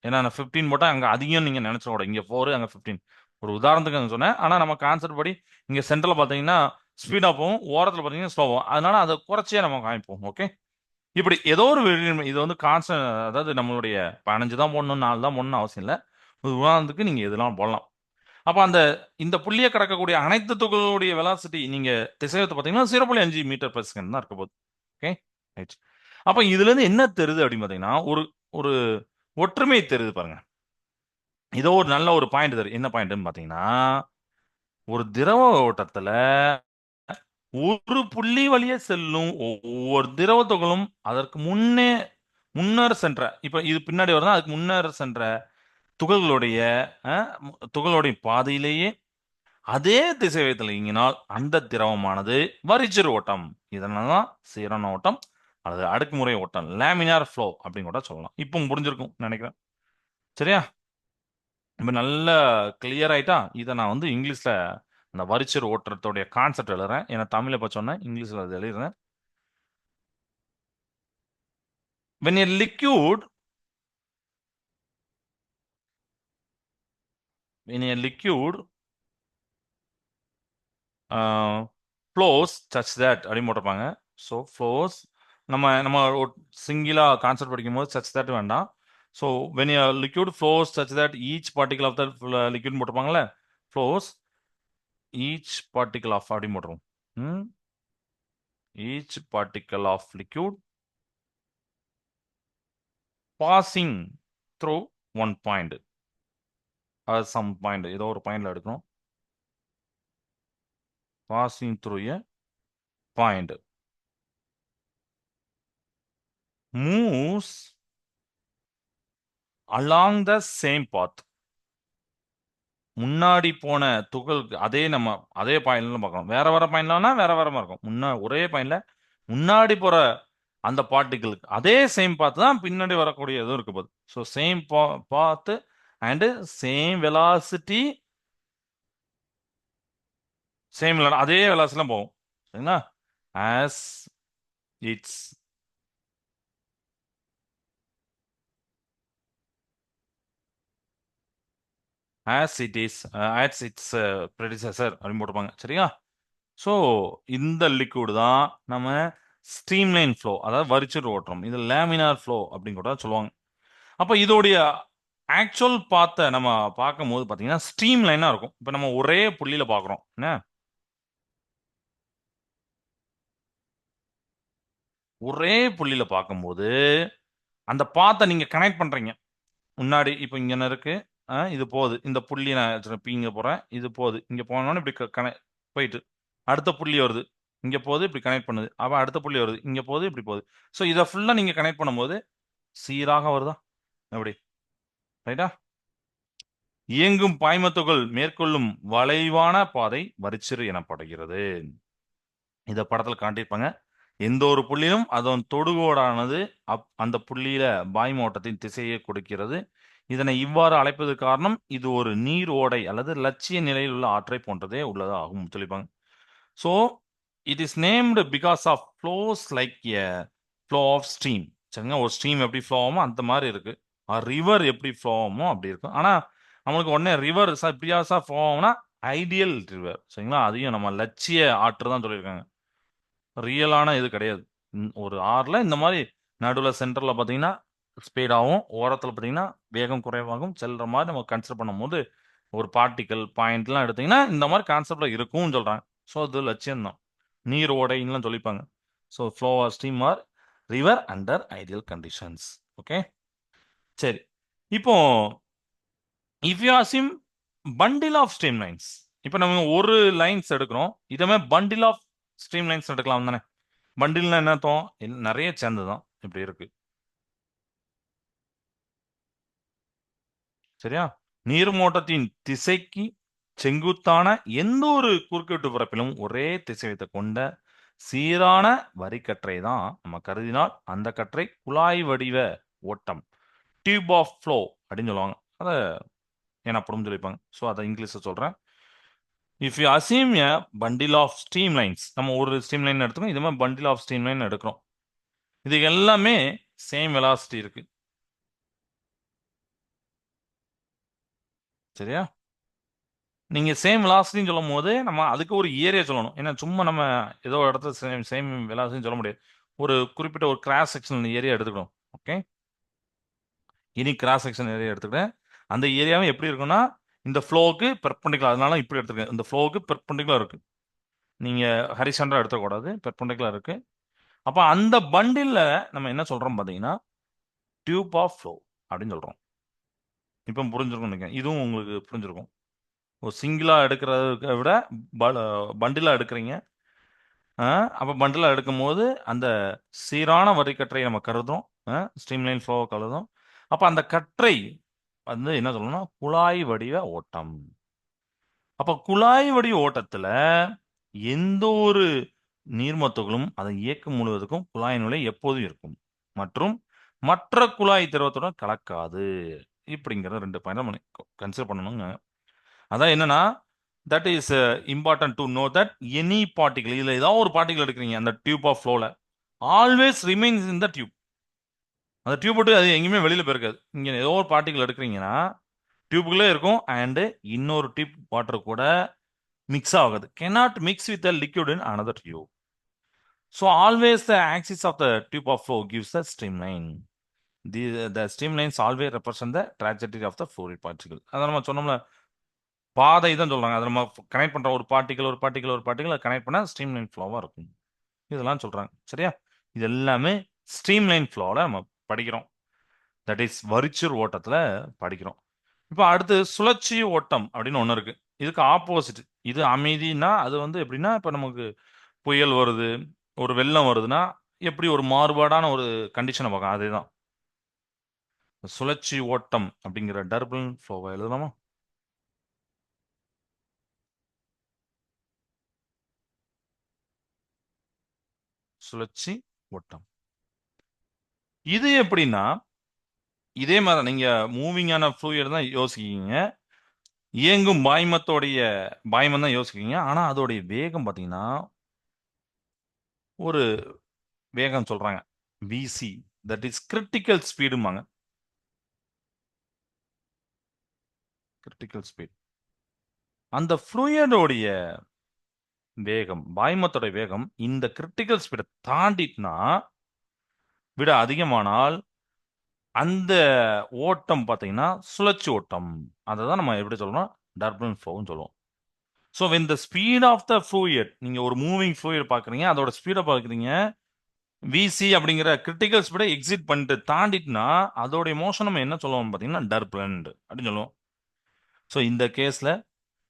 ஏன்னா நான் 15 போட்டா அங்க அதிகம்னு நீங்க நெனச்சிடக்கூடாது. இங்க 4 அங்க 15. ஒரு உதாரணத்துக்கு நான் சொன்னேன். ஆனா நம்ம கான்செப்ட் படி இங்க சென்டர்ல பார்த்தீங்கன்னா, ஸ்பீடா போகும். ஓரத்துல பார்த்தீங்கன்னா ஸ்லோவா. அதனால அத குறைச்சே நம்ம காமிப்போம். ஓகே? இப்படி ஏதோ ஒரு இது வந்து அதாவது நம்மளுடைய 15 தான் போடணும், 4 தான் போடணும்னு அவசியம் இல்ல. ஒரு உதாரணத்துக்கு நீங்க எதுனாலும் போடலாம். அப்ப இந்த புள்ளிய கடக்கக்கூடிய அனைத்து துகளுடைய வெலாசிட்டி நீங்க திசைவேகத்த பார்த்தீங்கன்னா, 0.5 மீட்டர் பெர் செகண்ட் தான் இருக்க போகுது. ஓகே. ரைட். அப்ப இதுலருந்து என்ன தெரியுது அப்படின்னு பார்த்தீங்கன்னா, ஒரு ஒரு ஒற்றுமை தெரியுது பாருங்க. ஏதோ ஒரு நல்ல ஒரு பாயிண்ட் தெரியும். என்ன பாயிண்ட்ன்னு பார்த்தீங்கன்னா, ஒரு திரவ ஓட்டத்துல ஒரு புள்ளி வழியே செல்லும் ஒவ்வொரு திரவ துகளும் அதற்கு முன்னர் சென்ற இப்ப இது பின்னாடி வருதுன்னா, அதுக்கு முன்னர் சென்ற துகள்களுடைய அ துகளுடைய பாதையிலேயே அதே திசைவேகத்தில் இயங்கினால் அந்த திரவமானது வரிச்சிறு ஓட்டம். இதனால தான் சீரான ஓட்டம் அல்லது அடுக்குமுறை ஓட்டம். லேமினார் ஃப்ளோ அப்படின்னு கூட சொல்லலாம். இப்போ புரிஞ்சிருக்கும் நெனைக்கிறேன். சரியா? இப்ப நல்லா கிளியர் ஆயிட்டா? இத நான் வந்து இங்கிலீஷ்ல அந்த வரிச்சிறு ஓட்டத்தோடைய கான்செப்ட் எழுதுறேன். ஏன்னா தமிழ்ல இப்ப சொன்னேன். இங்கிலீஷ்ல அத எழுதிறேன். When a liquid uh flows such that அப்படின்னு போட்டிருப்பாங்க. ஸோ ஃப்ளோஸ் நம்ம சிங்கிளா கான்செப்ட் படிக்கும்போது சச் தட் வேண்டாம். So when a liquid flows such that each particle of the liquid போட்டிருப்பாங்கல்ல ஃப்ளோஸ் ஈச் பார்ட்டிகல் ஆஃப் அப்படின்னு போட்டுரும். Each particle of liquid passing through one point அது சம் பாயிண்ட் ஏதோ ஒரு பாயிண்ட்ல எடுக்கணும். Passing through a point moves along the same path. முன்னாடி போன துகளுக்கு அதே பாயிண்ட்ல பார்க்கணும். வேற வேற பாயிண்ட்லனா வேற வேற மாதிரி இருக்கும். ஒரே பாயிண்ட்ல முன்னாடி போற அந்த பார்ட்டிகளுக்கு அதே சேம் பாத் தான் பின்னாடி வரக்கூடிய இதுவும் இருக்க போகுது. So same path and same velocity அதே வெலாசிட்டில போகும். சரிங்களா? As its as it is as its predecessor அப்படின்னு போட்டுப்பாங்க. சரியா? ஸோ இந்த லிக்விட் தான் நம்ம ஸ்ட்ரீம்லைன் ஃப்ளோ அதாவது வரிச்சிறு ஓட்டம். இது லேமினார் ஃப்ளோ அப்படின்னு கூட சொல்லுவாங்க. அப்ப இதோடைய ஆக்சுவல் பாத்த நம்ம பார்க்கும்போது பார்த்தீங்கன்னா, ஸ்ட்ரீம் லைனா இருக்கும். இப்ப நம்ம ஒரே புள்ளியில பார்க்குறோம். என்ன? ஒரே புள்ளியில பார்க்கும்போது, அந்த பாத்த நீங்க கனெக்ட் பண்றீங்க. முன்னாடி இப்ப இங்க இருக்கு. இது போகுது. இந்த புள்ளி நான் இங்க போறேன். இது போகுது. இங்க போனோனே இப்படி போயிட்டு. அடுத்த புள்ளி வருது. இங்க போகுது, இப்படி கனெக்ட் பண்ணுது. அப்ப அடுத்த புள்ளி வருது. இங்க போகுது, இப்படி போகுது. ஸோ இத ஃபுல்லா நீங்க கனெக்ட் பண்ணும்போது, சீராக வருதா? எப்படி? ரைட்டா? இயங்கும் பாய்மத்துகள் மேற்கொள்ளும் வளைவான பாதை வரிச்சிறு எனப்படுகிறது. இத படத்துல காட்டியிருப்பாங்க. எந்த ஒரு புள்ளியிலும் அதன் தொடுகோடானது அந்த புள்ளியில பாய்ம ஓட்டத்தின் திசையை கொடுக்கிறது. இதனை இவ்வாறு அழைப்பதற்கு காரணம் இது ஒரு நீர் ஓடை அல்லது இலட்சிய நிலையில் உள்ள ஆற்றை போன்றதே உள்ளது ஆகும் சொல்லியிருப்பாங்க. So it is named because of flows like a flow of stream. சரிங்களா, ஒரு ஸ்ட்ரீம் எப்படி ஃப்ளோ ஆகுமோ அந்த மாதிரி இருக்கு. ரிவர் எப்படி ஃப்ளோ ஆகுமோ அப்படி இருக்கும். ஆனா நம்மளுக்கு உடனே ரிவர் சார் இப்படியா சார் ஃப்ளோ ஆகும்னா ஐடியல் ரிவர். சரிங்களா, அதையும் நம்ம லட்சிய ஆற்று தான் சொல்லியிருக்காங்க, ரியலான இது கிடையாது. ஒரு ஆறுல இந்த மாதிரி நடுவில் சென்டர்ல பார்த்தீங்கன்னா ஸ்பீடாகவும், ஓரத்தில் பார்த்தீங்கன்னா வேகம் குறைவாகவும் செல்ற மாதிரி நம்ம கன்சிடர் பண்ணும்போது ஒரு பார்ட்டிக்கல் பாயிண்ட்லாம் எடுத்தீங்கன்னா இந்த மாதிரி கான்செப்ட்ல இருக்கும்னு சொல்றாங்க. ஸோ அது லட்சியம் தான், நீர் ஓடைன்னுலாம் சொல்லிப்பாங்க. So flow or stream or river under ideal conditions. Okay, சரி. இப்போ if you assume bundle of stream lines, இப்போ நம்ம ஒரு லைன்ஸ் எடுக்கிறோம், இதமே பண்டில் ஆஃப் ஸ்ட்ரீம் லைன்ஸ் எடுக்கலாம் தானே. பண்டில்னா என்ன அர்த்தம்? நிறைய சேர்ந்து தான் இப்படி இருக்கு. சரியா, நீர்மோட்டத்தின் திசைக்கு செங்குத்தான எந்த ஒரு குறுக்குவெட்டு பரப்பிலும் ஒரே திசை வைத்த கொண்ட சீரான வரிக்கற்றை தான் நம்ம கருதினால் அந்த கற்றை குழாய் வடிவ ஓட்டம், டியூப் ஆஃப் ஃப்ளோ அப்படின்னு சொல்லுவாங்க. அதை எனப்படும் சொல்லிப்பாங்க. ஸோ அதை இங்கிலீஷில் சொல்கிறேன். If you assume a bundle of stream lines, நம்ம ஒரு ஸ்ட்ரீம் லைன் எடுத்துக்கோம், இது மாதிரி பண்டில் ஆஃப் ஸ்ட்ரீம் லைன் எடுக்கிறோம். இது எல்லாமே சேம் வெலாசிட்டி இருக்கு. சரியா, நீங்க சேம் வெலாசிட்டின்னு சொல்லும் போது நம்ம அதுக்கு ஒரு ஏரியா சொல்லணும். ஏன்னா சும்மா நம்ம ஏதோ ஒரு இடத்துல சேம் சேம் வெலாசிட்டின்னு சொல்ல முடியாது. ஒரு குறிப்பிட்ட ஒரு கிராஸ் செக்ஷன் ஏரியா எடுத்துக்கணும். ஓகே, இனி கிராஸ் செக்ஷன் ஏரியா எடுத்துக்கிட்டேன். அந்த ஏரியாவும் எப்படி இருக்குன்னா இந்த ஃப்ளோவுக்கு பெர்பெண்டிகுலர், அதனால இப்படி எடுத்துருக்கேன். இந்த ஃப்ளோவுக்கு பெர்பெண்டிகுலர் இருக்கு. நீங்க ஹரிசாண்டா எடுத்துக்கூடாது, பெர்பெண்டிகுலர் இருக்கு. அப்ப அந்த பண்டில்ல நம்ம என்ன சொல்றோம் பாத்தீங்கன்னா டியூப் ஆஃப் ஃப்ளோ அப்படின்னு சொல்றோம். இப்போ புரிஞ்சிருக்கும் நினைக்கிறேன், இதுவும் உங்களுக்கு புரிஞ்சிருக்கும். ஒரு சிங்கிளா எடுக்கிறத விட பண்டிலா எடுக்கிறீங்க. அப்போ பண்டிலா எடுக்கும்போது அந்த சீரான வரிக்கற்றை நம்ம கருதும், ஸ்ட்ரீம்லைன் ஃப்ளோ கருதும். அப்போ அந்த கற்றை வந்து என்ன சொல்லணும்னா குழாய் வடிவ ஓட்டம். அப்போ குழாய் வடிவ ஓட்டத்துல எந்த ஒரு நீர்மத்துகளும் அதன் இயக்கம் முழுவதுக்கும் குழாய் நிலை எப்போதும் இருக்கும் மற்றும் மற்ற குழாய் திரவத்துடன் கலக்காது. இப்படிங்கிற 2 பாயிண்ட் நம்ம கன்சிடர் பண்ணணுங்க. அதான் என்னன்னா that is important to know that any particle, இதுல ஏதாவது ஒரு பார்ட்டிகல் எடுக்கிறீங்க அந்த டியூப் ஆஃப் ஃப்ளோல, always remains in the tube. அந்த டியூப் விட்டு அது எங்கேயுமே வெளியில போயிருக்காது. இங்க ஏதோ ஒரு பார்ட்டிகல் எடுக்கிறீங்கன்னா டியூப்குள்ளே இருக்கும் அண்ட் இன்னொரு டியூப் வாட்டர் கூட மிக்ஸ் ஆகாது. cannot mix with a liquid in another tube. So always the axis of the tube of flow gives the streamline. The streamlines always represent the trajectory of the fluid particle. அதான் நம்ம சொன்னோம்ல, பாதை தான் சொல்றாங்க. அதை நம்ம connect பண்ற ஒரு பார்ட்டிகல் ஒரு பார்ட்டிகல் ஒரு பார்ட்டிகல் கனெக்ட் பண்ணா ஸ்ட்ரீம்லைன் ஃப்ளோவா இருக்கும். இதெல்லாம் சொல்றாங்க. சரியா, இது எல்லாமே ஸ்ட்ரீம்லைன் ஃப்ளோல நம்ம படிக்கிறோம். தட் இஸ் வரிச்சீர் ஓட்டத்துல படிக்கிறோம். இப்போ அடுத்து சுழற்சி ஓட்டம் அப்படின்னு ஒன்று இருக்கு. இதுக்கு ஆப்போசிட். இது அமைதினா அது வந்து எப்படின்னா இப்போ நமக்கு புயல் வருது, ஒரு வெள்ளம் வருதுன்னா எப்படி ஒரு மாறுபாடான ஒரு கண்டிஷனை பார்க்கலாம், அதேதான் சுழற்சி ஓட்டம் அப்படிங்கிற டர்புலன்ட் ஃப்ளோவை எழுதலாமா? சுழற்சி ஓட்டம் இது எப்படின்னா இதே மாதிரி நீங்க மூவிங்கான ஃப்ளூயிட் தான் யோசிக்கீங்க, இயங்கும் பாய்மத்தோடைய பாய்மம் தான் யோசிக்கீங்க. ஆனா அதோடைய வேகம் பார்த்தீங்கன்னா ஒரு வேகம் சொல்றாங்க விசி, தட் இஸ் கிரிட்டிக்கல் ஸ்பீடுமாங்க. கிரிட்டிக்கல் ஸ்பீட் அந்த ஃப்ளூயிடோடைய வேகம், பாய்மத்தோட வேகம் இந்த கிரிட்டிக்கல் ஸ்பீடை தாண்டிட்டுனா விட அதிகமானால் அந்த ஓட்டம் பார்த்தீங்கன்னா சுழற்சி ஓட்டம். அதை தான் நம்ம எப்படி சொல்றோம், டர்புலன்ட் ஃப்ளோன்னு சொல்லுவோம். So when the speed of the fluid, நீங்க ஒரு மூவிங் ஃப்ளூயிட் பார்க்குறீங்க, அதோட ஸ்பீடை பார்க்குறீங்க, விசி அப்படிங்கிற கிரிட்டிக்கல் ஸ்பீடை எக்ஸிட் பண்ணிட்டு தாண்டிட்டுனா அதோடைய மோஷன் நம்ம என்ன சொல்லுவோம் பார்த்தீங்கன்னா டர்புலன்ட் அப்படின்னு சொல்லுவோம். ஸோ இந்த கேஸ்ல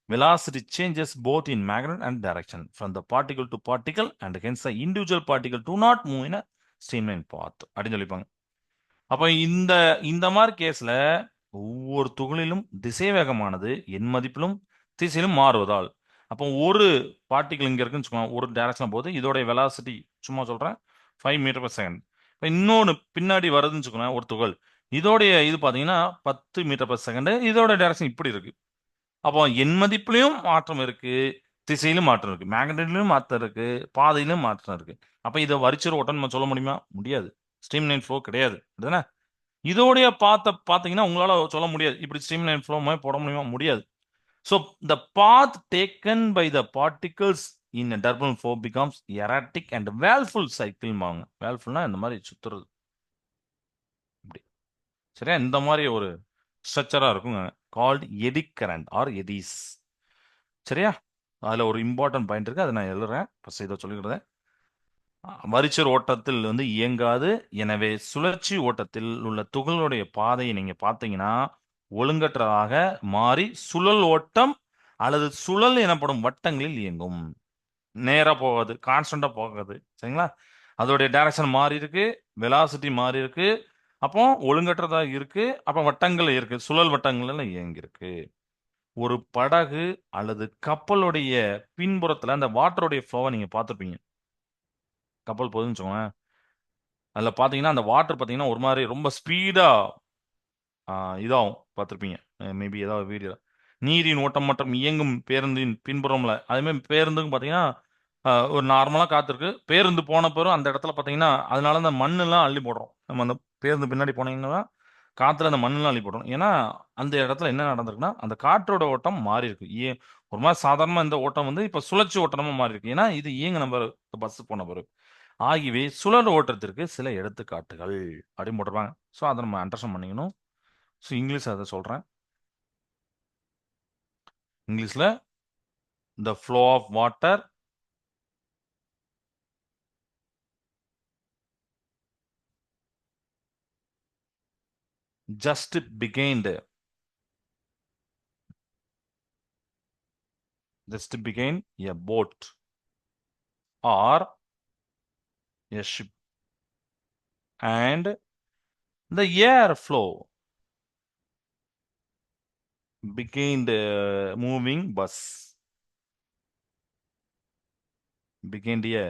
velocity changes both in magnet and direction from the particle to particle and hence the individual particle do not move in a streamline path அப்படின்னு சொல்லிப்பாங்க. அப்போ இந்த இந்த மாதிரி கேஸ்ல ஒவ்வொரு துகளிலும் திசை வேகமானது என் மதிப்பிலும் திசையிலும் மாறுவதால், அப்போ ஒரு பார்ட்டிகல் இங்க இருக்குன்னு வச்சுக்கோங்க, ஒரு டைரக்ஷன் போகுது, இதோட வெலாசிட்டி சும்மா சொல்றேன் 5 மீட்டர் per செகண்ட். இப்போ இன்னொன்று பின்னாடி வருதுன்னு வச்சுக்கோங்க ஒரு துகள், இதோடைய இது பார்த்தீங்கன்னா 10 மீட்டர் per செகண்ட், இதோட டைரக்ஷன் இப்படி இருக்கு. அப்போ என் மதிப்புலையும் மாற்றம் இருக்கு, திசையிலும் மாற்றம் இருக்கு, மேக்னெட்லயும் மாற்றம் இருக்கு, பாதையிலும் மாற்றம் இருக்கு. அப்ப இதை வரிச்சர் ஓட்டம் நம்ம சொல்ல முடியுமா? முடியாது. ஸ்ட்ரீம் லைன் ஃப்ளோ கிடையாது, அப்படிதானே? இதோடைய பாத்தீங்கன்னா உங்களால சொல்ல முடியாது இப்படி ஸ்ட்ரீம் லைன் ஃப்ளோ மாதிரி போட முடியுமா? முடியாது. So the path taken by the particles in turbulent flow becomes erratic and whirlpool சைக்கிள்பாங்க. வேல்ஃபுல்னா இந்த மாதிரி சுத்துறது இப்படி. சரியா? இந்த மாதிரி ஒரு ஸ்ட்ரக்சரா இருக்குங்க. Called eddy current or eddies. சரியா? அதுல ஒரு இம்பார்ட்டன்ட் பாயிண்ட் இருக்கு, அதை நான் எழுதுறேன். ஃபர்ஸ்ட் இதை சொல்லிக்கிறேன். வரிச்சர் ஓட்டத்தில் வந்து இயங்காது. எனவே சுழற்சி ஓட்டத்தில் உள்ள துகளுடைய பாதையை நீங்க பார்த்தீங்கன்னா ஒழுங்கற்றதாக மாறி சுழல் ஓட்டம் அல்லது சுழல் எனப்படும் வட்டங்களில் இயங்கும். நேரா போகாது, கான்ஸ்டன்டா போகாது. சரிங்களா? அதோடைய டைரக்ஷன் மாறி இருக்கு, வெலாசிட்டி மாறி இருக்கு, அப்போ ஒழுங்கற்றதா இருக்கு, அப்ப வட்டங்கள் இருக்கு, சுழல் வட்டங்கள் எல்லாம் இயங்கி இருக்கு. ஒரு படகு அல்லது கப்பலுடைய பின்புறத்துல அந்த வாட்டருடைய ஃப்ளோவை நீங்க பார்த்துருப்பீங்க. கப்பல் போகுதுன்னு வச்சுக்கோங்களேன், அதுல பாத்தீங்கன்னா அந்த வாட்டர் பாத்தீங்கன்னா ஒரு மாதிரி ரொம்ப ஸ்பீடா இதாகும், பார்த்துருப்பீங்க. மேபி ஏதாவது வீடியோ. நீரின் ஓட்டம் மற்றும் இயங்கும் பேருந்தின் பின்புறம்ல அதே மாதிரி பேருந்துக்கும் பாத்தீங்கன்னா ஒரு நார்மலா காத்து இருக்கு. பேருந்து போன பிறகு அந்த இடத்துல பாத்தீங்கன்னா அதனால அந்த மண்ணெல்லாம் அள்ளி போடுறோம். நம்ம அந்த பேருந்து பின்னாடி போனீங்கன்னா காத்துல அந்த மண்ணெல்லாம் அள்ளி போடுறோம். ஏன்னா அந்த இடத்துல என்ன நடந்திருக்குன்னா அந்த காற்றோட ஓட்டம் மாறி இருக்கு. ஏன் ஒரு மாதிரி சாதாரணமா இந்த ஓட்டம் வந்து இப்ப சுழற்சி ஓட்டமா மாறி இருக்கு. ஏன்னா இது இயங்க நம்பர் பஸ் போன பிறகு. ஆகியவை சுழல் ஓட்டத்திற்கு சில எடுத்துக்காட்டுகள் அப்படின்னு போட்டிருப்பாங்க. ஸோ அதை நம்ம அண்டர்ஸ்டாண்ட் பண்ணிக்கணும். ஸோ இங்கிலீஷ் அதை சொல்றேன். இங்கிலீஷ்ல the flow of water just began a boat or a ship, and the air flow began moving a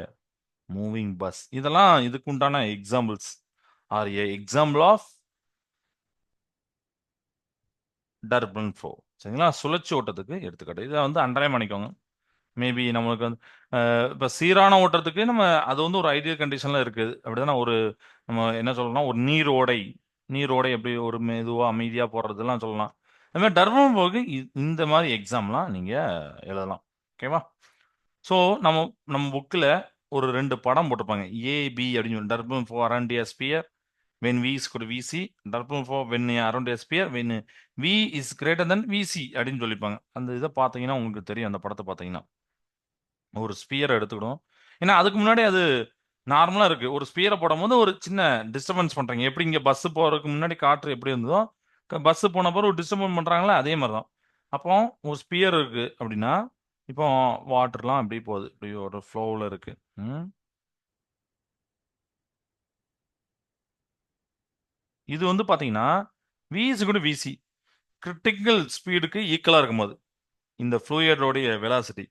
moving bus. இதெல்லாம் இதுக்கு உண்டான examples are a example of turban flow. சரிங்களா? சுழற்சி ஓட்டத்துக்கு எடுத்துக்காட்டு. இதை வந்து அண்டர்லைன் பண்ணிக்கோங்க. மேபி நம்மளுக்கு வந்து இப்போ சீரான ஓட்டத்துக்கு நம்ம அது வந்து ஒரு ஐடியல் கண்டிஷன்ல இருக்குது, அப்படிதானே? ஒரு நம்ம என்ன சொல்லலாம், ஒரு நீரோடை. நீரோடை எப்படி ஒரு மெதுவாக அமைதியாக போடுறதெல்லாம் சொல்லலாம். அது மாதிரி டர்பன் போக்கு இந்த மாதிரி எக்ஸாம்லாம் நீங்கள் எழுதலாம். ஓகேவா? ஸோ நம்ம நம்ம புக்கில் ஒரு 2 படம் போட்டிருப்பாங்க, ஏபி அப்படின்னு சொல்லி. Turbulent flow around a sphere when v is good v c, turbulent flow when around a sphere when v is greater than v c அப்படின்னு சொல்லியிருப்பாங்க. அந்த இதை பார்த்தீங்கன்னா உங்களுக்கு தெரியும், அந்த படத்தை பார்த்தீங்கன்னா ஒரு ஸ்பியர் எடுத்துக்கிடும். ஏன்னா அதுக்கு முன்னாடி அது நார்மலா இருக்கு. ஒரு ஸ்பியரை போடும்போது ஒரு சின்ன டிஸ்டர்பன்ஸ் பண்றாங்க. எப்படி இங்க பஸ் போறதுக்கு முன்னாடி காற்று எப்படி இருந்ததோ, பஸ் போன பிறகு ஒரு டிஸ்டர்பன்ஸ் பண்றாங்களா, அதே மாதிரி தான். அப்போ ஒரு ஸ்பியர் இருக்கு அப்படின்னா, இப்போ வாட்டர்லாம் அப்படி போகுது, இப்படி ஒரு ஃப்ளோவில் இருக்கு. ம். இது வந்து பாத்தீங்கன்னா விசி கூட விசி கிரிட்டிக்கல் ஸ்பீடுக்கு ஈக்குவலா இருக்கும்போது இந்த ஃப்ளூயிடோடைய வெலாசிட்டி.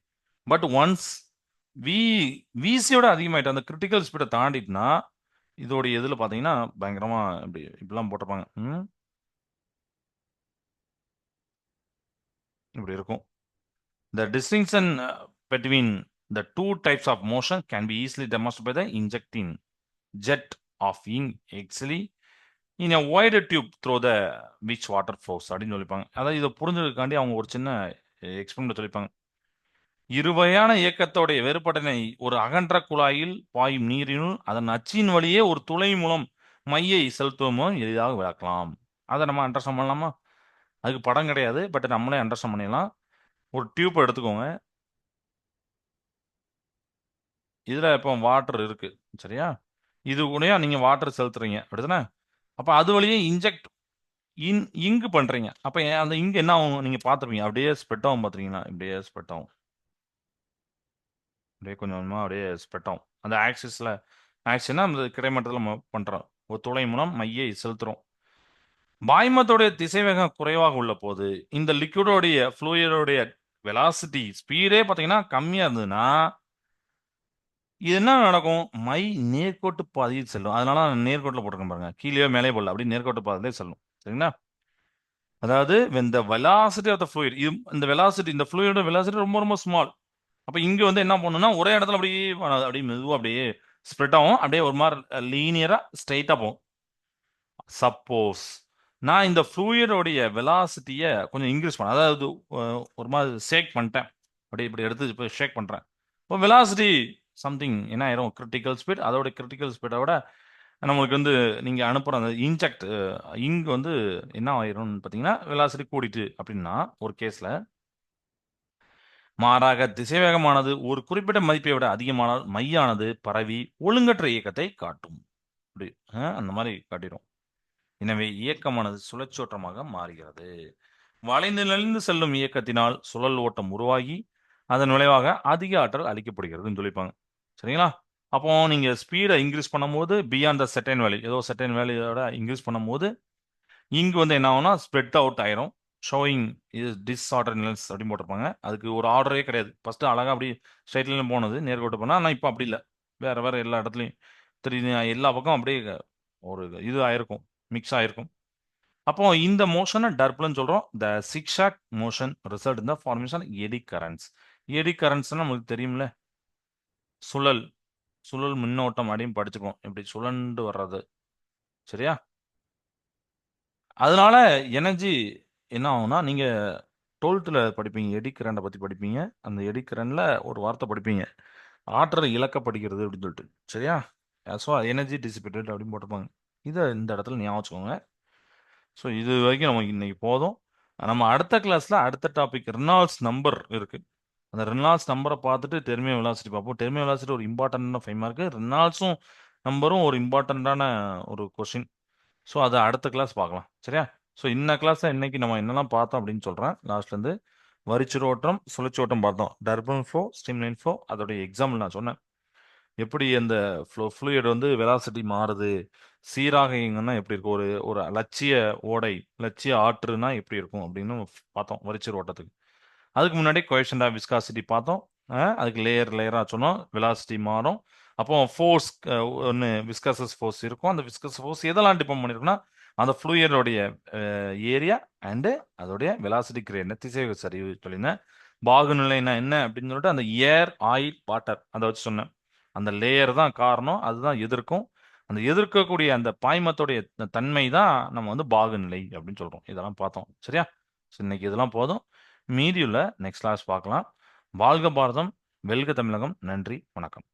பட் ஒன்ஸ் வி விசியோட அதிகமாயிட்டு அந்த கிரிட்டிக்கல் ஸ்பீடை தாண்டிட்டுனா இதோடைய இதில் பார்த்தீங்கன்னா பயங்கரமா இப்படி இப்படிலாம் போட்டிருப்பாங்க. இப்படி இருக்கும். The distinction between the two types of motion can be easily demonstrated by the injecting jet of ink actually in a wider tube through the which water flows அப்படின்னு சொல்லிப்பாங்க. அதாவது இதை புரிஞ்சதுக்காண்டி அவங்க ஒரு சின்ன எக்ஸ்பெரிமெண்ட் சொல்லிப்பாங்க. இருவகையான இயக்கத்தோடைய வேறுபாட்டினை ஒரு அகன்ற குழாயில் பாயும் நீரினுள் அதன் அச்சின் வழியே ஒரு துளை மூலம் மையை செலுத்துவமோ எளிதாக விளக்கலாம். அதை நம்ம அண்டர்ஸ்டாண்ட் பண்ணலாமா? அதுக்கு படம் கிடையாது, பட் நம்மளே அண்டர்ஸ்டாண்ட் பண்ணிடலாம். ஒரு டியூப் எடுத்துக்கோங்க. இதுல இப்போ வாட்டர் இருக்கு, சரியா? இது கூடயா நீங்க வாட்டர் செலுத்துறீங்க, அப்படிதானே? அப்ப அது வழியே இன்ஜெக்ட் இங்கு பண்றீங்க. அப்ப அந்த இங்கு என்ன ஆகும் நீங்க பார்த்துருப்பீங்க, அப்படியே ஸ்ப்ரெட் ஆகும். பார்த்துருக்கீங்களா? இப்படியே ஸ்ப்ரெட் ஆகும், அப்படியே கொஞ்சம் கொஞ்சமாக அப்படியே ஸ்ப்ரெட் ஆகும். அந்த ஆக்சிஸில் ஆக்சிஸ்னா அந்த கிடைமட்டத்தில் நம்ம பண்ணுறோம். ஒரு துளை மூலம் மையை செலுத்துகிறோம். பாய்மத்தோடைய திசைவேகம் குறைவாக உள்ள போது இந்த லிக்விடோடைய ஃப்ளூயிடோடைய வெலாசிட்டி ஸ்பீடே பார்த்தீங்கன்னா கம்மியாக இருந்ததுன்னா இது என்ன நடக்கும்? மை நேர்கோட்டு பாதையில் செல்லும். அதனால நான் நேர்கோட்டில் போட்டிருக்கேன் பாருங்க, கீழே மேலே போடல, அப்படி நேர்கோட்டு பாதையிலே செல்லும். சரிங்களா? அதாவது when the velocity of the fluid இந்த வெலாசிட்டி இந்த ஃப்ளூயிடோட வெலாசிட்டி ரொம்ப ரொம்ப ஸ்மால். அப்ப இங்க வந்து என்ன பண்ணும்னா ஒரே இடத்துல அப்படியே அப்படியே மெதுவா அப்படியே ஸ்ப்ரெட் ஆகும், அப்படியே ஒரு மாதிரி லீனியரா ஸ்ட்ரைட்டா போகும். சப்போஸ் நான் இந்த ஃப்ளூயிடோடைய வெலாசிட்டியை கொஞ்சம் இன்க்ரீஸ் பண்ணேன், அதாவது ஒரு மாதிரி ஷேக் பண்ணிட்டேன், அப்படியே இப்படி எடுத்து இப்போ ஷேக் பண்ணுறேன், இப்போ வெலாசிட்டி சம்திங் என்ன ஆயிரும், கிரிட்டிக்கல் ஸ்பீட், அதோட கிரிட்டிக்கல் ஸ்பீடை விட நம்மளுக்கு வந்து நீங்கள் அனுப்புகிற அந்த இன்ஜெக்ட் இங்க் வந்து என்ன ஆயிரும்னு பார்த்தீங்கன்னா வெலாசிட்டி கூடிட்டு அப்படின்னா ஒரு கேஸில், மாறாக திசைவேகமானது ஒரு குறிப்பிட்ட மதிப்பை விட அதிகமானால் மையானது பரவி ஒழுங்கற்ற இயக்கத்தை காட்டும். அப்படி அந்த மாதிரி காட்டிடும். எனவே இயக்கமானது சுழற்சியோட்டமாக மாறுகிறது. வளைந்து நெளிந்து செல்லும் இயக்கத்தினால் சுழல் ஓட்டம் உருவாகி அதன் விளைவாக அதிக ஆற்றல் அளிக்கப்படுகிறதுன்னு சொல்லிப்பாங்க. சரிங்களா? அப்போ நீங்க ஸ்பீடை இன்க்ரீஸ் பண்ணும்போது பியாண்ட் த செட்டைன் வேல்யூ, ஏதோ செட்டைன் வேல்யூவோட இன்க்ரீஸ் பண்ணும்போது இங்கு வந்து என்ன ஆகும்னா ஸ்ப்ரெட் அவுட் ஆயிரும். ஷோயிங் இது டிஸ்ஆர்டர்னஸ் அப்படின்னு போட்டிருப்பாங்க. அதுக்கு ஒரு ஆர்டரே கிடையாது. ஃபர்ஸ்ட் அழகா அப்படி ஸ்ட்ரைட் லைன்ல போனது நேர்கோட்டு போனா, ஆனால் இப்போ அப்படி இல்லை. வேற வேற எல்லா இடத்துலையும் தெரியுது, எல்லா பக்கம் அப்படியே ஒரு இது ஆயிருக்கும், மிக்ஸ் ஆயிருக்கும். அப்போ இந்த மோஷனை டர்புலன்னு சொல்றோம். த சிக்ஸாக் மோஷன் ரிசல்ட் இந்த formation eddy currents. Eddy currents நமக்கு தெரியும்ல, சுழல் சுழல் மின்னோட்டம் அப்படின்னு படிச்சுக்கோம், இப்படி சுழண்டு வர்றது. சரியா? அதனால எனர்ஜி என்ன ஆகும்னா, நீங்க 12th படிப்பீங்க, எடி கரண்ட பத்தி படிப்பீங்க. அந்த எடி கரண்ட்ல ஒரு வார்த்தை படிப்பீங்க, ஆற்றல் இழக்கப்படுகிறது அப்படின்னு சொல்லிட்டு. சரியா? ஸோ எனர்ஜி டிசிபேட்டட் அப்படின்னு போட்டிருப்பாங்க. இதை இந்த இடத்துல ஞாபகம் வச்சுக்கோங்க. ஸோ இது வரைக்கும் நமக்கு இன்னைக்கு போதும். நம்ம அடுத்த கிளாஸ்ல அடுத்த டாபிக் ரெனால்ட்ஸ் நம்பர் இருக்கு. அந்த ரெனால்ட்ஸ் நம்பரை பார்த்துட்டு டெர்மினல் வெலாசிட்டி பார்ப்போம். டெர்மினல் வெலாசிட்டி ஒரு இம்பார்ட்டன்டான 5 மார்க்கு, ரெனால்ட்ஸும் நம்பரும் ஒரு இம்பார்ட்டன்டான ஒரு கொஸ்டின். ஸோ அதை அடுத்த கிளாஸ் பார்க்கலாம். சரியா? ஸோ இந்த கிளாஸில் இன்னைக்கு நம்ம என்னெல்லாம் பார்த்தோம் அப்படின்னு சொல்கிறேன். லாஸ்ட்லேருந்து வரிச்சுரோட்டம், சுழற்சியோட்டம் பார்த்தோம். டர்பன் ஃப்ளோ, ஸ்ட்ரீம்லைன் ஃப்ளோ, அதோடைய எக்ஸாம்பிள் நான் சொன்னேன். எப்படி அந்த ஃப்ளூயிட் வந்து வெலாசிட்டி மாறுது, சீராக இயங்குனா எப்படி இருக்கும், ஒரு ஒரு லட்சிய ஓடை, லட்சிய ஆற்றுனா எப்படி இருக்கும் அப்படின்னு பார்த்தோம் வரிச்சீர் ஓட்டத்துக்கு. அதுக்கு முன்னாடி கோஎஃபிஷியன்ட் ஆஃப் விஸ்காசிட்டி பார்த்தோம். அதுக்கு லேயராக சொன்னோம், வெலாசிட்டி மாறும். அப்போ ஃபோர்ஸ் ஒன்று விஸ்கசஸ் ஃபோர்ஸ் இருக்கும். அந்த விஸ்கஸ் ஃபோர்ஸ் எதெல்லாம் டிபெண்ட் பண்ணியிருக்குன்னா அந்த ஃப்ளூயிடோடைய ஏரியா அண்டு அதோடைய வெலாசிட்டி கிரேட், திசைவேக சரிவு சொல்லியிருந்தேன். பாகுநிலைனா என்ன அப்படின்னு சொல்லிட்டு அந்த ஏர், ஆயில், வாட்டர் அதை வச்சு சொன்னேன். அந்த லேயர் தான் காரணம், அதுதான் எதிர்க்கும். அந்த எதிர்க்கக்கூடிய அந்த பாய்மத்தோடைய தன்மை தான் நம்ம வந்து பாகுநிலை அப்படின்னு சொல்றோம். இதெல்லாம் பார்த்தோம். சரியா? ஸோ இன்னைக்கு இதெல்லாம் போதும். மீதியுள்ள நெக்ஸ்ட் கிளாஸ் பார்க்கலாம். வாழ்க பாரதம், வெல்க தமிழகம். நன்றி, வணக்கம்.